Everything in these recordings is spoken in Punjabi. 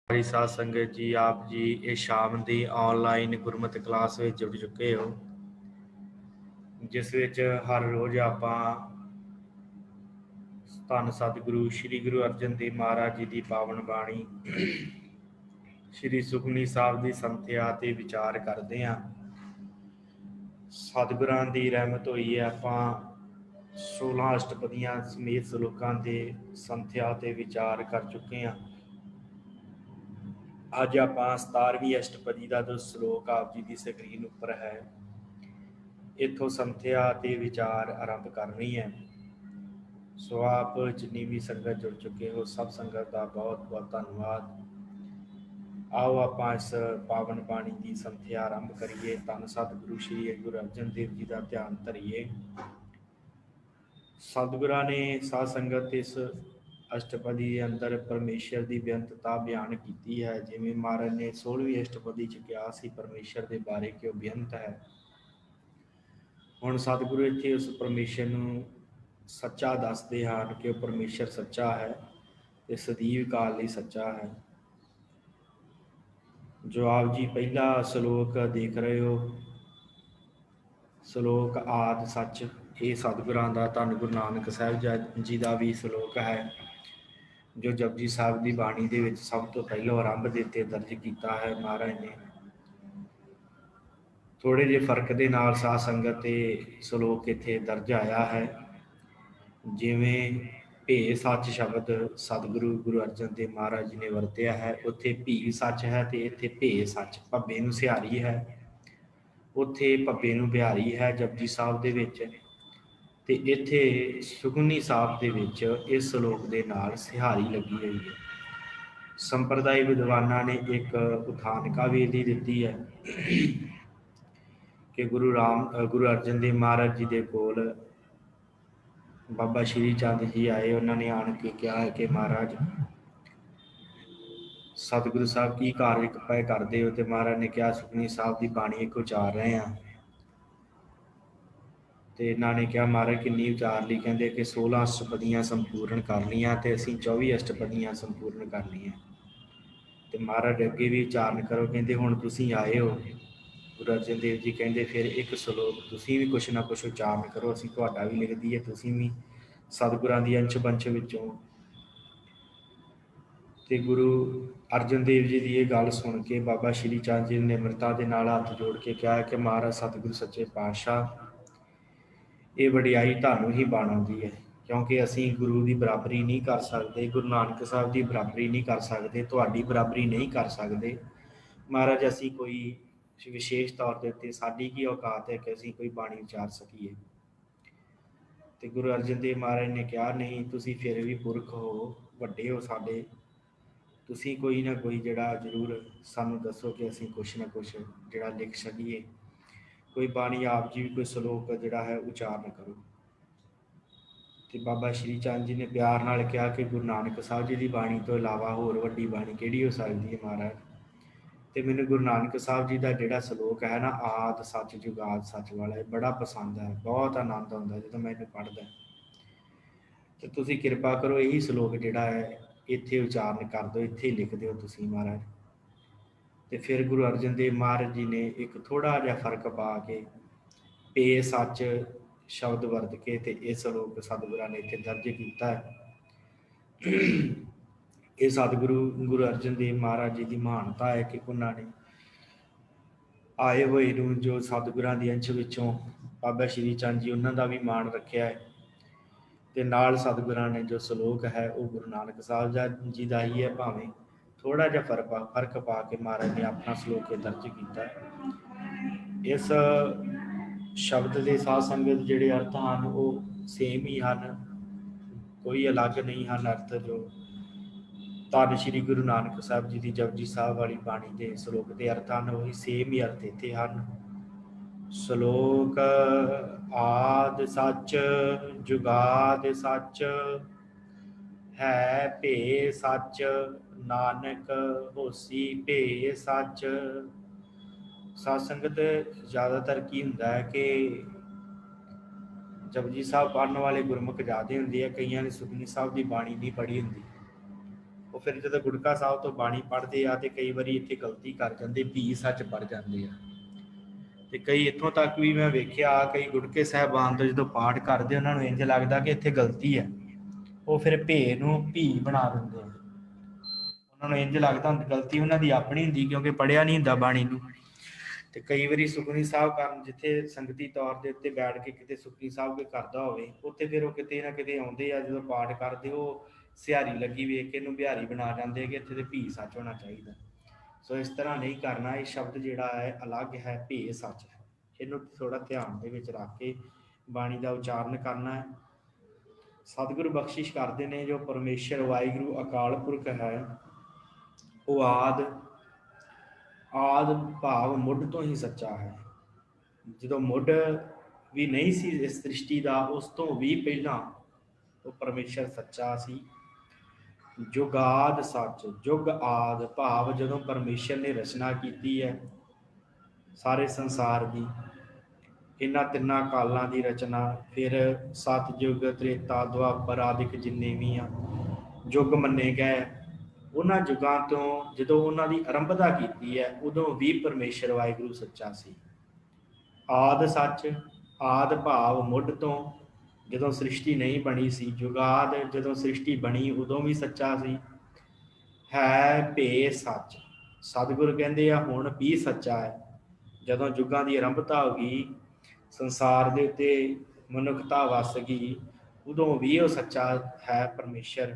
हमारी साध संगत जी, आप जी ये शाम ਦੀ ਆਨਲਾਈਨ ਗੁਰਮਤਿ ਕਲਾਸ ਵਿੱਚ ਜੁੜ ਚੁੱਕੇ ਹੋ, ਜਿਸ ਵਿੱਚ ਹਰ ਰੋਜ਼ ਆਪਾਂ ਧੰਨ ਸਤਿਗੁਰੂ ਸ੍ਰੀ ਗੁਰੂ ਅਰਜਨ ਦੇਵ ਮਹਾਰਾਜ ਜੀ ਦੀ ਪਾਵਨ ਬਾਣੀ ਸ੍ਰੀ ਸੁਖਮਨੀ ਸਾਹਿਬ ਦੀ ਸੰਥਿਆ ਤੇ ਵਿਚਾਰ ਕਰਦੇ ਹਾਂ। ਸਤਿਗੁਰਾਂ ਦੀ ਰਹਿਮਤ ਹੋਈ ਹੈ, ਆਪਾਂ 16 ਅਸ਼ਟਪਦੀਆਂ ਸਮੇਤ ਸ਼ਲੋਕਾਂ ਦੇ ਸੰਥਿਆ ਤੇ ਵਿਚਾਰ ਕਰ ਚੁੱਕੇ ਹਾਂ। ਅੱਜ ਆਪਾਂ 17ਵੀਂ ਅਸ਼ਟਪਦੀ ਦਾ ਜੋ ਸ਼ਲੋਕ ਆਪ ਜੀ ਦੀ ਸਕਰੀਨ ਉੱਪਰ ਹੈ, ਇੱਥੋਂ ਸੰਥਿਆ ਤੇ ਵਿਚਾਰ ਆਰੰਭ ਕਰਨੀ ਹੈ। ਸੋ ਆਪ ਜਿੰਨੀ ਵੀ ਸੰਗਤ ਜੁੜ ਚੁੱਕੇ ਹੋ, ਸਭ ਸੰਗਤ ਦਾ ਬਹੁਤ ਬਹੁਤ ਧੰਨਵਾਦ। ਆਓ ਆਪਾਂ ਇਸ ਪਾਵਨ ਬਾਣੀ ਦੀ ਸੰਥਿਆ ਆਰੰਭ ਕਰੀਏ। ਧੰਨ ਸਤਿਗੁਰੂ ਸ੍ਰੀ ਗੁਰੂ ਅਰਜਨ ਦੇਵ ਜੀ ਦਾ ਧਿਆਨ ਧਰੀਏ। ਸਤਿਗੁਰਾਂ ਨੇ ਸਾਧ ਸੰਗਤ ਇਸ ਅਸ਼ਟਪਦੀ ਦੇ ਅੰਦਰ ਪਰਮੇਸ਼ਰ ਦੀ ਬੇਅੰਤਤਾ ਬਿਆਨ ਕੀਤੀ ਹੈ। ਜਿਵੇਂ ਮਹਾਰਾਜ ਨੇ 16ਵੀਂ ਅਸ਼ਟਪਦੀ 'ਚ ਕਿਹਾ ਸੀ ਪਰਮੇਸ਼ਰ ਦੇ ਬਾਰੇ ਕਿ ਉਹ ਬੇਅੰਤ ਹੈ। ਹੁਣ ਸਤਿਗੁਰੂ ਇੱਥੇ ਉਸ ਪਰਮੇਸ਼ਰ ਨੂੰ ਸੱਚਾ ਦੱਸਦੇ ਹਨ ਕਿ ਉਹ ਪਰਮੇਸ਼ਰ ਸੱਚਾ ਹੈ ਤੇ ਸਦੀਵ ਕਾਲ ਲਈ ਸੱਚਾ ਹੈ। ਜੋ ਆਪ ਜੀ ਪਹਿਲਾ ਸ਼ਲੋਕ ਦੇਖ ਰਹੇ ਹੋ, ਸ਼ਲੋਕ ਆਦਿ ਸੱਚ, ਇਹ ਸਤਿਗੁਰਾਂ ਦਾ ਧੰਨ ਗੁਰੂ ਨਾਨਕ ਸਾਹਿਬ ਜੀ ਦਾ ਵੀ ਸ਼ਲੋਕ ਹੈ, ਜੋ ਜਪਜੀ ਸਾਹਿਬ ਦੀ ਬਾਣੀ ਦੇ ਵਿੱਚ ਸਭ ਤੋਂ ਪਹਿਲਾਂ ਆਰੰਭ ਦੇ ਉੱਤੇ ਦਰਜ ਕੀਤਾ ਹੈ ਮਹਾਰਾਜ ਨੇ। ਥੋੜ੍ਹੇ ਜਿਹੇ ਫਰਕ ਦੇ ਨਾਲ ਸਾਧ ਸੰਗਤ ਤੇ ਸ਼ਲੋਕ ਇੱਥੇ ਦਰਜ ਆਇਆ ਹੈ। ਜਿਵੇਂ ਭੇ ਸੱਚ ਸ਼ਬਦ ਸਤਿਗੁਰੂ ਗੁਰੂ ਅਰਜਨ ਦੇਵ ਮਹਾਰਾਜ ਜੀ ਨੇ ਵਰਤਿਆ ਹੈ, ਉੱਥੇ ਭੀ ਸੱਚ ਹੈ ਤੇ ਇੱਥੇ ਭੇ ਸੱਚ, ਭੱਬੇ ਨੂੰ ਸਿਹਾਰੀ ਹੈ, ਉੱਥੇ ਭੱਬੇ ਨੂੰ ਬਿਹਾਰੀ ਹੈ ਜਪਜੀ ਸਾਹਿਬ ਦੇ ਵਿੱਚ, ਤੇ ਇੱਥੇ ਸੁਖਮਨੀ ਸਾਹਿਬ ਦੇ ਵਿੱਚ ਇਸ ਸ਼ਲੋਕ ਦੇ ਨਾਲ ਸਿਹਾਰੀ ਲੱਗੀ ਹੋਈ ਹੈ। ਸੰਪਰਦਾਇ ਵਿਦਵਾਨਾਂ ਨੇ ਇੱਕ ਉਥਾਨਕਾ ਵੀ ਇਹਦੀ ਦਿੱਤੀ ਹੈ ਕਿ ਗੁਰੂ ਅਰਜਨ ਦੇਵ ਮਹਾਰਾਜ ਜੀ ਦੇ ਕੋਲ ਬਾਬਾ ਸ਼੍ਰੀ ਚੰਦ ਜੀ ਆਏ। ਉਹਨਾਂ ਨੇ ਆਣ ਕੇ ਕਿਹਾ ਹੈ ਕਿ ਮਹਾਰਾਜ ਸਤਿਗੁਰੂ ਸਾਹਿਬ ਕੀ ਕਾਰਜ ਪਏ ਕਰਦੇ ਹੋ, ਤੇ ਮਹਾਰਾਜ ਨੇ ਕਿਹਾ ਸੁਖਮਨੀ ਸਾਹਿਬ ਦੀ ਬਾਣੀ ਇੱਕ ਉਚਾਰ ਰਹੇ ਹਾਂ। ਤੇ ਇਹਨਾਂ ਨੇ ਕਿਹਾ ਮਹਾਰਾਜ ਕਿੰਨੀ ਉਚਾਰ ਲਈ? ਕਹਿੰਦੇ ਕਿ 16 ਅਸ਼ਟਪਦੀਆਂ ਸੰਪੂਰਨ ਕਰ ਲਈਆਂ ਤੇ ਅਸੀਂ 24 ਅਸ਼ਟਪਦੀਆਂ ਸੰਪੂਰਨ ਕਰ ਲਈਆਂ। ਤੇ ਮਹਾਰਾਜ ਅੱਗੇ ਵੀ ਉਚਾਰਨ ਕਰੋ। ਕਹਿੰਦੇ ਹੁਣ ਤੁਸੀਂ ਆਏ ਹੋ। ਗੁਰੂ ਅਰਜਨ ਦੇਵ ਜੀ ਕਹਿੰਦੇ ਫਿਰ ਇੱਕ ਸ਼ਲੋਕ ਤੁਸੀਂ ਵੀ ਕੁਛ ਨਾ ਕੁਛ ਉਚਾਰਨ ਕਰੋ, ਅਸੀਂ ਤੁਹਾਡਾ ਵੀ ਲਿਖ ਦਈਏ, ਤੁਸੀਂ ਵੀ ਸਤਿਗੁਰਾਂ ਦੀ ਅੰਸ਼ ਬੰਸ਼ ਵਿੱਚੋਂ। ਤੇ ਗੁਰੂ ਅਰਜਨ ਦੇਵ ਜੀ ਦੀ ਇਹ ਗੱਲ ਸੁਣ ਕੇ ਬਾਬਾ ਸ਼੍ਰੀ ਚੰਦ ਜੀ ਨੇ ਨਿਮਰਤਾ ਦੇ ਨਾਲ ਹੱਥ ਜੋੜ ਕੇ ਕਿਹਾ ਕਿ ਮਹਾਰਾਜ ਸਤਿਗੁਰੂ ਸੱਚੇ ਪਾਤਸ਼ਾਹ, ਇਹ ਵਡਿਆਈ ਤੁਹਾਨੂੰ ਹੀ ਬਾਣਾਉਂਦੀ ਹੈ, ਕਿਉਂਕਿ ਅਸੀਂ ਗੁਰੂ ਦੀ ਬਰਾਬਰੀ ਨਹੀਂ ਕਰ ਸਕਦੇ, ਗੁਰੂ ਨਾਨਕ ਸਾਹਿਬ ਦੀ ਬਰਾਬਰੀ ਨਹੀਂ ਕਰ ਸਕਦੇ, ਤੁਹਾਡੀ ਬਰਾਬਰੀ ਨਹੀਂ ਕਰ ਸਕਦੇ ਮਹਾਰਾਜ। ਅਸੀਂ ਕੋਈ ਵਿਸ਼ੇਸ਼ ਤੌਰ ਦੇ ਉੱਤੇ ਸਾਡੀ ਕੀ ਔਕਾਤ ਹੈ ਕਿ ਅਸੀਂ ਕੋਈ ਬਾਣੀ ਉਚਾਰ ਸਕੀਏ? ਤੇ ਗੁਰੂ ਅਰਜਨ ਦੇਵ ਮਹਾਰਾਜ ਨੇ ਕਿਹਾ ਨਹੀਂ, ਤੁਸੀਂ ਫਿਰ ਵੀ ਪੁਰਖ ਹੋ, ਵੱਡੇ ਹੋ ਸਾਡੇ, ਤੁਸੀਂ ਕੋਈ ਨਾ ਕੋਈ ਜਿਹੜਾ ਜ਼ਰੂਰ ਸਾਨੂੰ ਦੱਸੋ ਕਿ ਅਸੀਂ ਕੁਛ ਨਾ ਕੁਛ ਜਿਹੜਾ ਲਿਖ ਸਕੀਏ, ਕੋਈ ਬਾਣੀ ਆਪ ਜੀ ਵੀ ਕੋਈ ਸ਼ਲੋਕ ਜਿਹੜਾ ਹੈ ਉਚਾਰਨ ਕਰੋ। ਤੇ ਬਾਬਾ ਸ਼੍ਰੀ ਚੰਦ ਜੀ ਨੇ ਪਿਆਰ ਨਾਲ ਕਿਹਾ ਕਿ ਗੁਰੂ ਨਾਨਕ ਸਾਹਿਬ ਜੀ ਦੀ ਬਾਣੀ ਤੋਂ ਇਲਾਵਾ ਹੋਰ ਵੱਡੀ ਬਾਣੀ ਕਿਹੜੀ ਹੋ ਸਕਦੀ ਹੈ ਮਹਾਰਾਜ? ਤੇ ਮੈਨੂੰ ਗੁਰੂ ਨਾਨਕ ਸਾਹਿਬ ਜੀ ਦਾ ਜਿਹੜਾ ਸ਼ਲੋਕ ਹੈ ਨਾ, ਆਦਿ ਸੱਚ ਜੁਗਾਦ ਸੱਚ ਵਾਲਾ, ਇਹ ਬੜਾ ਪਸੰਦ ਹੈ, ਬਹੁਤ ਆਨੰਦ ਆਉਂਦਾ ਜਦੋਂ ਮੈਂ ਇਹਨੂੰ ਪੜ੍ਹਦਾ। ਤੇ ਤੁਸੀਂ ਕਿਰਪਾ ਕਰੋ ਇਹੀ ਸ਼ਲੋਕ ਜਿਹੜਾ ਹੈ ਇੱਥੇ ਉਚਾਰਨ ਕਰ ਦਿਓ, ਇੱਥੇ ਹੀ ਲਿਖ ਦਿਓ ਤੁਸੀਂ ਮਹਾਰਾਜ। ਤੇ ਫਿਰ ਗੁਰੂ ਅਰਜਨ ਦੇਵ ਮਹਾਰਾਜ ਜੀ ਨੇ ਇੱਕ ਥੋੜ੍ਹਾ ਜਿਹਾ ਫਰਕ ਪਾ ਕੇ ਭੇ ਸੱਚ ਸ਼ਬਦ ਵਰਤ ਕੇ ਤੇ ਇਹ ਸ਼ਲੋਕ ਸਤਿਗੁਰਾਂ ਨੇ ਇੱਥੇ ਦਰਜ ਕੀਤਾ ਹੈ। ਇਹ ਸਤਿਗੁਰੂ ਗੁਰੂ ਅਰਜਨ ਦੇਵ ਮਹਾਰਾਜ ਜੀ ਦੀ ਮਹਾਨਤਾ ਹੈ ਕਿ ਉਹਨਾਂ ਨੇ ਆਏ ਹੋਏ ਨੂੰ, ਜੋ ਸਤਿਗੁਰਾਂ ਦੀ ਅੰਸ਼ ਵਿੱਚੋਂ ਬਾਬਾ ਸ਼੍ਰੀ ਚੰਦ ਜੀ, ਉਹਨਾਂ ਦਾ ਵੀ ਮਾਣ ਰੱਖਿਆ ਹੈ। ਤੇ ਨਾਲ ਸਤਿਗੁਰਾਂ ਨੇ ਜੋ ਸ਼ਲੋਕ ਹੈ ਉਹ ਗੁਰੂ ਨਾਨਕ ਸਾਹਿਬ ਜੀ ਦਾ ਹੀ ਹੈ, ਭਾਵੇਂ ਥੋੜ੍ਹਾ ਜਿਹਾ ਫਰਕ ਪਾ ਕੇ ਮਹਾਰਾਜ ਨੇ ਆਪਣਾ ਸ਼ਲੋਕ ਦਰਜ ਕੀਤਾ। ਇਸ ਸ਼ਬਦ ਦੇ ਸਾਧ ਸੰਗਤ ਜਿਹੜੇ ਅਰਥ ਹਨ ਉਹ ਸੇਮ ਹੀ ਹਨ, ਕੋਈ ਅਲੱਗ ਨਹੀਂ ਹਨ ਅਰਥ। ਜੋ ਧੰਨ ਸ਼੍ਰੀ ਗੁਰੂ ਨਾਨਕ ਸਾਹਿਬ ਜੀ ਦੀ ਜਪਜੀ ਸਾਹਿਬ ਵਾਲੀ ਬਾਣੀ ਦੇ ਸ਼ਲੋਕ ਦੇ ਅਰਥ ਹਨ, ਉਹੀ ਸੇਮ ਹੀ ਅਰਥ ਇੱਥੇ ਹਨ। ਸ਼ਲੋਕ ਆਦਿ ਸੱਚ ਜੁਗਾਦ ਸੱਚ, ਹੈ ਭੇ ਸੱਚ ਨਾਨਕ ਹੋਸੀ ਭੇ ਸੱਚ। ਸਾਧ ਸੰਗਤ ਜ਼ਿਆਦਾਤਰ ਕੀ ਹੁੰਦਾ ਹੈ ਕਿ ਜਪਜੀ ਸਾਹਿਬ ਪੜ੍ਹਨ ਵਾਲੇ ਗੁਰਮੁਖ ਜ਼ਿਆਦਾ ਹੁੰਦੇ ਆ, ਕਈਆਂ ਨੇ ਸੁਖਮਨੀ ਸਾਹਿਬ ਦੀ ਬਾਣੀ ਨਹੀਂ ਪੜ੍ਹੀ ਹੁੰਦੀ, ਉਹ ਫਿਰ ਜਦੋਂ ਗੁਟਕਾ ਸਾਹਿਬ ਤੋਂ ਬਾਣੀ ਪੜ੍ਹਦੇ ਆ ਤੇ ਕਈ ਵਾਰੀ ਇੱਥੇ ਗਲਤੀ ਕਰ ਜਾਂਦੇ, ਵੀ ਸੱਚ ਪੜ ਜਾਂਦੇ ਆ। ਤੇ ਕਈ ਇੱਥੋਂ ਤੱਕ ਵੀ ਮੈਂ ਵੇਖਿਆ, ਕਈ ਗੁਟਕੇ ਸਾਹਿਬਾਨ ਤੋਂ ਜਦੋਂ ਪਾਠ ਕਰਦੇ ਉਹਨਾਂ ਨੂੰ ਇੰਜ ਲੱਗਦਾ ਕਿ ਇੱਥੇ ਗਲਤੀ ਹੈ, ਉਹ ਫਿਰ ਭੇ ਨੂੰ ਭੀ ਬਣਾ ਦਿੰਦੇ ਆ। ਉਹਨਾਂ ਨੂੰ ਇੰਜ ਲੱਗਦਾ ਗਲਤੀ ਉਹਨਾਂ ਦੀ ਆਪਣੀ ਹੁੰਦੀ, ਕਿਉਂਕਿ ਪੜ੍ਹਿਆ ਨਹੀਂ ਹੁੰਦਾ ਬਾਣੀ ਨੂੰ। ਤੇ ਕਈ ਵਾਰੀ ਸੁਖਮਨੀ ਸਾਹਿਬ ਕਰਨ, ਜਿੱਥੇ ਸੰਗਤੀ ਤੌਰ ਦੇ ਉੱਤੇ ਬੈਠ ਕੇ ਕਿਤੇ ਸੁਖਮਨੀ ਸਾਹਿਬ ਕੋਈ ਕਰਦਾ ਹੋਵੇ, ਉੱਥੇ ਫਿਰ ਉਹ ਕਿਤੇ ਨਾ ਕਿਤੇ ਆਉਂਦੇ ਆ, ਜਦੋਂ ਪਾਠ ਕਰਦੇ ਉਹ ਸਿਹਾਰੀ ਲੱਗੀ ਵੇਖ ਕੇ ਇਹਨੂੰ ਬਿਹਾਰੀ ਬਣਾ ਜਾਂਦੇ ਕਿ ਇੱਥੇ ਤੇ ਭੀ ਸੱਚ ਹੋਣਾ ਚਾਹੀਦਾ। ਸੋ ਇਸ ਤਰ੍ਹਾਂ ਨਹੀਂ ਕਰਨਾ। ਇਹ ਸ਼ਬਦ ਜਿਹੜਾ ਹੈ ਅਲੱਗ ਹੈ, ਭੇ ਸੱਚ ਹੈ। ਇਹਨੂੰ ਥੋੜਾ ਧਿਆਨ ਦੇ ਵਿੱਚ ਰੱਖ ਕੇ ਬਾਣੀ ਦਾ ਉਚਾਰਨ ਕਰਨਾ ਹੈ। ਸਤਿਗੁਰੂ ਬਖਸ਼ਿਸ਼ ਕਰਦੇ ਨੇ, ਜੋ ਪਰਮੇਸ਼ਰ ਵਾਹਿਗੁਰੂ ਅਕਾਲ ਪੁਰਖ ਹੈ, ਉਹ ਆਦ ਭਾਵ ਮੁੱਢ ਤੋਂ ਹੀ ਸੱਚਾ ਹੈ। ਜਦੋਂ ਮੁੱਢ ਵੀ ਨਹੀਂ ਸੀ ਇਸ ਸ੍ਰਿਸ਼ਟੀ ਦਾ, ਉਸ ਤੋਂ ਵੀ ਪਹਿਲਾਂ ਉਹ ਪਰਮੇਸ਼ਰ ਸੱਚਾ ਸੀ। ਜੁਗਾਦ ਸੱਚ, ਜੁਗ ਆਦ ਭਾਵ ਜਦੋਂ ਪਰਮੇਸ਼ਰ ਨੇ ਰਚਨਾ ਕੀਤੀ ਹੈ ਸਾਰੇ ਸੰਸਾਰ ਦੀ, ਇਹਨਾਂ ਤਿੰਨਾਂ ਕਾਲਾਂ ਦੀ ਰਚਨਾ, ਫਿਰ ਸਤਿਯੁਗ, ਤ੍ਰੇਤਾ, ਦੁਆਪਰ ਆਦਿਕ ਜਿੰਨੇ ਵੀ ਆ ਯੁੱਗ ਮੰਨੇ ਗਏ, ਉਹਨਾਂ ਯੁੱਗਾਂ ਤੋਂ ਜਦੋਂ ਉਹਨਾਂ ਦੀ ਆਰੰਭਤਾ ਕੀਤੀ ਹੈ, ਉਦੋਂ ਵੀ ਪਰਮੇਸ਼ਰ ਵਾਹਿਗੁਰੂ ਸੱਚਾ ਸੀ। ਆਦ ਸੱਚ, ਆਦ ਭਾਵ ਮੁੱਢ ਤੋਂ, ਜਦੋਂ ਸ੍ਰਿਸ਼ਟੀ ਨਹੀਂ ਬਣੀ ਸੀ। ਜੁਗਾਦ, ਜਦੋਂ ਸ੍ਰਿਸ਼ਟੀ ਬਣੀ ਉਦੋਂ ਵੀ ਸੱਚਾ ਸੀ। ਹੈ ਭੇ ਸੱਚ, ਸਤਿਗੁਰ ਕਹਿੰਦੇ ਆ ਹੁਣ ਵੀ ਸੱਚਾ ਹੈ। ਜਦੋਂ ਯੁੱਗਾਂ ਦੀ ਆਰੰਭਤਾ ਹੋ ਗਈ, ਸੰਸਾਰ ਦੇ ਉੱਤੇ ਮਨੁੱਖਤਾ ਵੱਸ ਗਈ, ਉਦੋਂ ਵੀ ਉਹ ਸੱਚਾ ਹੈ ਪਰਮੇਸ਼ਰ।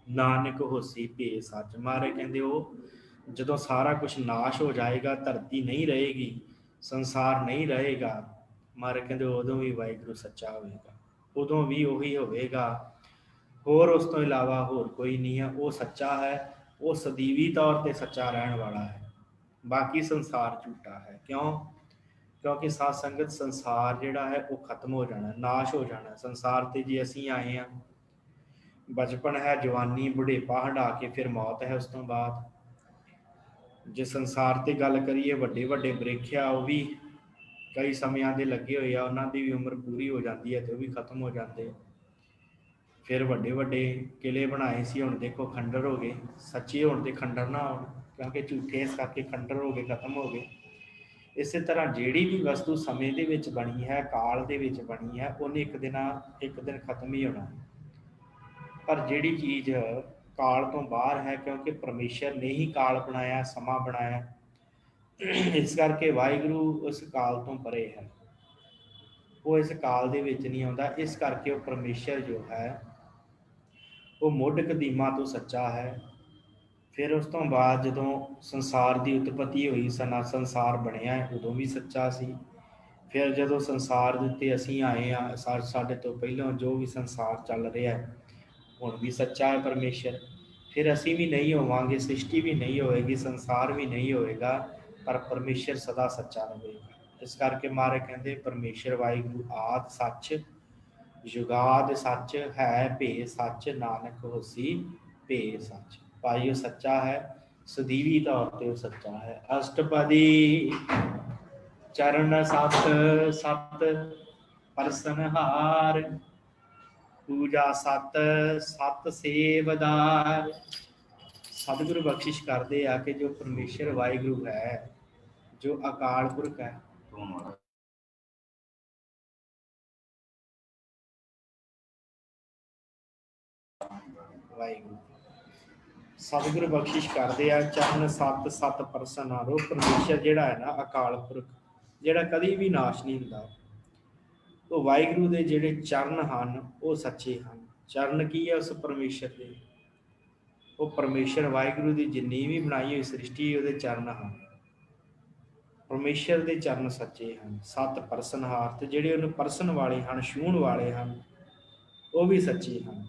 ਨਾਨਕ ਹੋਸੀ ਭੇ ਸੱਚ, ਮਹਾਰਾਜ ਕਹਿੰਦੇ ਉਹ ਜਦੋਂ ਸਾਰਾ ਕੁਝ ਨਾਸ਼ ਹੋ ਜਾਏਗਾ, ਧਰਤੀ ਨਹੀਂ ਰਹੇਗੀ, ਸੰਸਾਰ ਨਹੀਂ ਰਹੇਗਾ, ਮਹਾਰਾਜ ਕਹਿੰਦੇ ਉਦੋਂ ਵੀ ਵਾਹਿਗੁਰੂ ਸੱਚਾ ਹੋਵੇਗਾ, ਉਦੋਂ ਵੀ ਉਹੀ ਹੋਵੇਗਾ। ਹੋਰ ਉਸ ਤੋਂ ਇਲਾਵਾ ਹੋਰ ਕੋਈ ਨਹੀਂ ਹੈ। ਉਹ ਸੱਚਾ ਹੈ, ਉਹ ਸਦੀਵੀ ਤੌਰ ਤੇ ਸੱਚਾ ਰਹਿਣ ਵਾਲਾ ਹੈ। ਬਾਕੀ ਸੰਸਾਰ ਝੂਠਾ ਹੈ। ਕਿਉਂਕਿ ਸਾਧ ਸੰਗਤ, ਸੰਸਾਰ ਜਿਹੜਾ ਹੈ ਉਹ ਖਤਮ ਹੋ ਜਾਣਾ, ਨਾਸ਼ ਹੋ ਜਾਣਾ। ਸੰਸਾਰ ਤੇ ਜੇ ਅਸੀਂ ਆਏ ਹਾਂ, ਬਚਪਨ ਹੈ, ਜਵਾਨੀ, ਬੁਢੇਪਾ ਹੰਢਾ ਕੇ ਫਿਰ ਮੌਤ ਹੈ ਉਸ ਤੋਂ ਬਾਅਦ। ਜੇ ਸੰਸਾਰ ਤੇ ਗੱਲ ਕਰੀਏ, ਵੱਡੇ ਵੱਡੇ ਬ੍ਰਿਖ ਆ, ਉਹ ਵੀ ਕਈ ਸਮਿਆਂ ਦੇ ਲੱਗੇ ਹੋਏ ਆ, ਉਹਨਾਂ ਦੀ ਵੀ ਉਮਰ ਪੂਰੀ ਹੋ ਜਾਂਦੀ ਹੈ ਤੇ ਉਹ ਵੀ ਖਤਮ ਹੋ ਜਾਂਦੇ। ਫਿਰ ਵੱਡੇ ਵੱਡੇ ਕਿਲੇ ਬਣਾਏ ਸੀ, ਹੁਣ ਦੇਖੋ ਖੰਡਰ ਹੋ ਗਏ। ਸੱਚੇ ਹੋਣ ਤੇ ਖੰਡਰ ਨਾ ਹੋਣ, ਕਿਉਂਕਿ ਝੂਠੇ ਇਸ ਕਰਕੇ ਖੰਡਰ ਹੋ ਗਏ, ਖਤਮ ਹੋ ਗਏ। ਇਸੇ ਤਰ੍ਹਾਂ ਜਿਹੜੀ ਵੀ ਵਸਤੂ ਸਮੇਂ ਦੇ ਵਿੱਚ ਬਣੀ ਹੈ, ਕਾਲ ਦੇ ਵਿੱਚ ਬਣੀ ਹੈ, ਉਹਨੇ ਇੱਕ ਦਿਨ ਖਤਮ ਹੀ ਹੋਣਾ। ਪਰ ਜਿਹੜੀ ਚੀਜ਼ ਕਾਲ ਤੋਂ ਬਾਹਰ ਹੈ, ਕਿਉਂਕਿ ਪਰਮੇਸ਼ਰ ਨੇ ਹੀ ਕਾਲ ਬਣਾਇਆ, ਸਮਾਂ ਬਣਾਇਆ, ਇਸ ਕਰਕੇ ਵਾਹਿਗੁਰੂ ਉਸ ਕਾਲ ਤੋਂ ਪਰੇ ਹੈ, ਉਹ ਇਸ ਕਾਲ ਦੇ ਵਿੱਚ ਨਹੀਂ ਆਉਂਦਾ। ਇਸ ਕਰਕੇ ਉਹ ਪਰਮੇਸ਼ਰ ਜੋ ਹੈ ਉਹ ਮੁੱਢ ਕਦੀਮਾ ਤੋਂ ਸੱਚਾ ਹੈ। ਫਿਰ ਉਸ ਤੋਂ ਬਾਅਦ ਜਦੋਂ ਸੰਸਾਰ ਦੀ ਉਤਪਤੀ ਹੋਈ, ਸੰਸਾਰ ਬਣਿਆ, ਉਦੋਂ ਵੀ ਸੱਚਾ ਸੀ। ਫਿਰ ਜਦੋਂ ਸੰਸਾਰ ਦੇ ਉੱਤੇ ਅਸੀਂ ਆਏ ਹਾਂ, ਸਾਡੇ ਤੋਂ ਪਹਿਲਾਂ ਜੋ ਵੀ ਸੰਸਾਰ ਚੱਲ ਰਿਹਾ ਹੁਣ ਵੀ ਸੱਚਾ ਹੈ ਪਰਮੇਸ਼ਰ। ਫਿਰ ਅਸੀਂ ਵੀ ਨਹੀਂ ਹੋਵਾਂਗੇ, ਸ੍ਰਿਸ਼ਟੀ ਵੀ ਨਹੀਂ ਹੋਵੇਗੀ, ਸੰਸਾਰ ਵੀ ਨਹੀਂ ਹੋਵੇਗਾ, ਪਰ ਪਰਮੇਸ਼ਰ ਸਦਾ ਸੱਚਾ ਰਹੇਗਾ। ਇਸ ਕਰਕੇ ਮਹਾਰਾਜ ਕਹਿੰਦੇ ਪਰਮੇਸ਼ਰ ਵਾਹਿਗੁਰੂ ਆਦਿ ਸੱਚ, ਜੁਗਾਦ ਸੱਚ, ਹੈ ਭੇ ਸੱਚ, ਨਾਨਕ ਹੋਸੀ ਭੇ ਸੱਚ। ਭਾਈ ਉਹ ਸੱਚਾ ਹੈ, ਸਦੀਵੀ ਤੌਰ ਤੇ ਉਹ ਸੱਚਾ ਹੈ। ਅਸ਼ਟਪਦੀ ਚਰਨ ਸਤ, ਸਤ ਪਰਸਨਹਾਰ, ਪੂਜਾ ਸਤ, ਸਤ ਸੇਵਦਾਰ। ਸਤਿਗੁਰੂ ਬਖਸ਼ਿਸ਼ ਕਰਦੇ ਆ ਕਿ ਜੋ ਪਰਮੇਸ਼ਰ ਵਾਹਿਗੁਰੂ ਹੈ, ਜੋ ਅਕਾਲ ਪੁਰਖ ਹੈ, ਵਾਹਿਗੁਰੂ ਸਤਿਗੁਰੂ ਬਖਸ਼ਿਸ਼ ਕਰਦੇ ਆ, ਚਰਨ ਸਤ, ਸਤ ਪਰਸਨਹਾਰ। ਉਹ ਪਰਮੇਸ਼ਰ ਜਿਹੜਾ ਹੈ ਨਾ, ਅਕਾਲ ਪੁਰਖ, ਜਿਹੜਾ ਕਦੀ ਵੀ ਨਾਸ਼ ਨਹੀਂ ਹੁੰਦਾ, ਉਹ ਵਾਹਿਗੁਰੂ ਦੇ ਜਿਹੜੇ ਚਰਨ ਹਨ ਉਹ ਸੱਚੇ ਹਨ। ਚਰਨ ਕੀ ਹੈ ਉਸ ਪਰਮੇਸ਼ਰ ਦੇ? ਉਹ ਪਰਮੇਸ਼ਰ ਵਾਹਿਗੁਰੂ ਦੀ ਜਿੰਨੀ ਵੀ ਬਣਾਈ ਹੋਈ ਸ੍ਰਿਸ਼ਟੀ, ਉਹਦੇ ਚਰਨ ਹਨ। ਪਰਮੇਸ਼ਰ ਦੇ ਚਰਨ ਸੱਚੇ ਹਨ। ਸਤ ਪਰਸਨਹਾਰ, ਤੇ ਜਿਹੜੇ ਉਹਨੂੰ ਪਰਸਨ ਵਾਲੇ ਹਨ, ਛੂਹਣ ਵਾਲੇ ਹਨ, ਉਹ ਵੀ ਸੱਚੇ ਹਨ।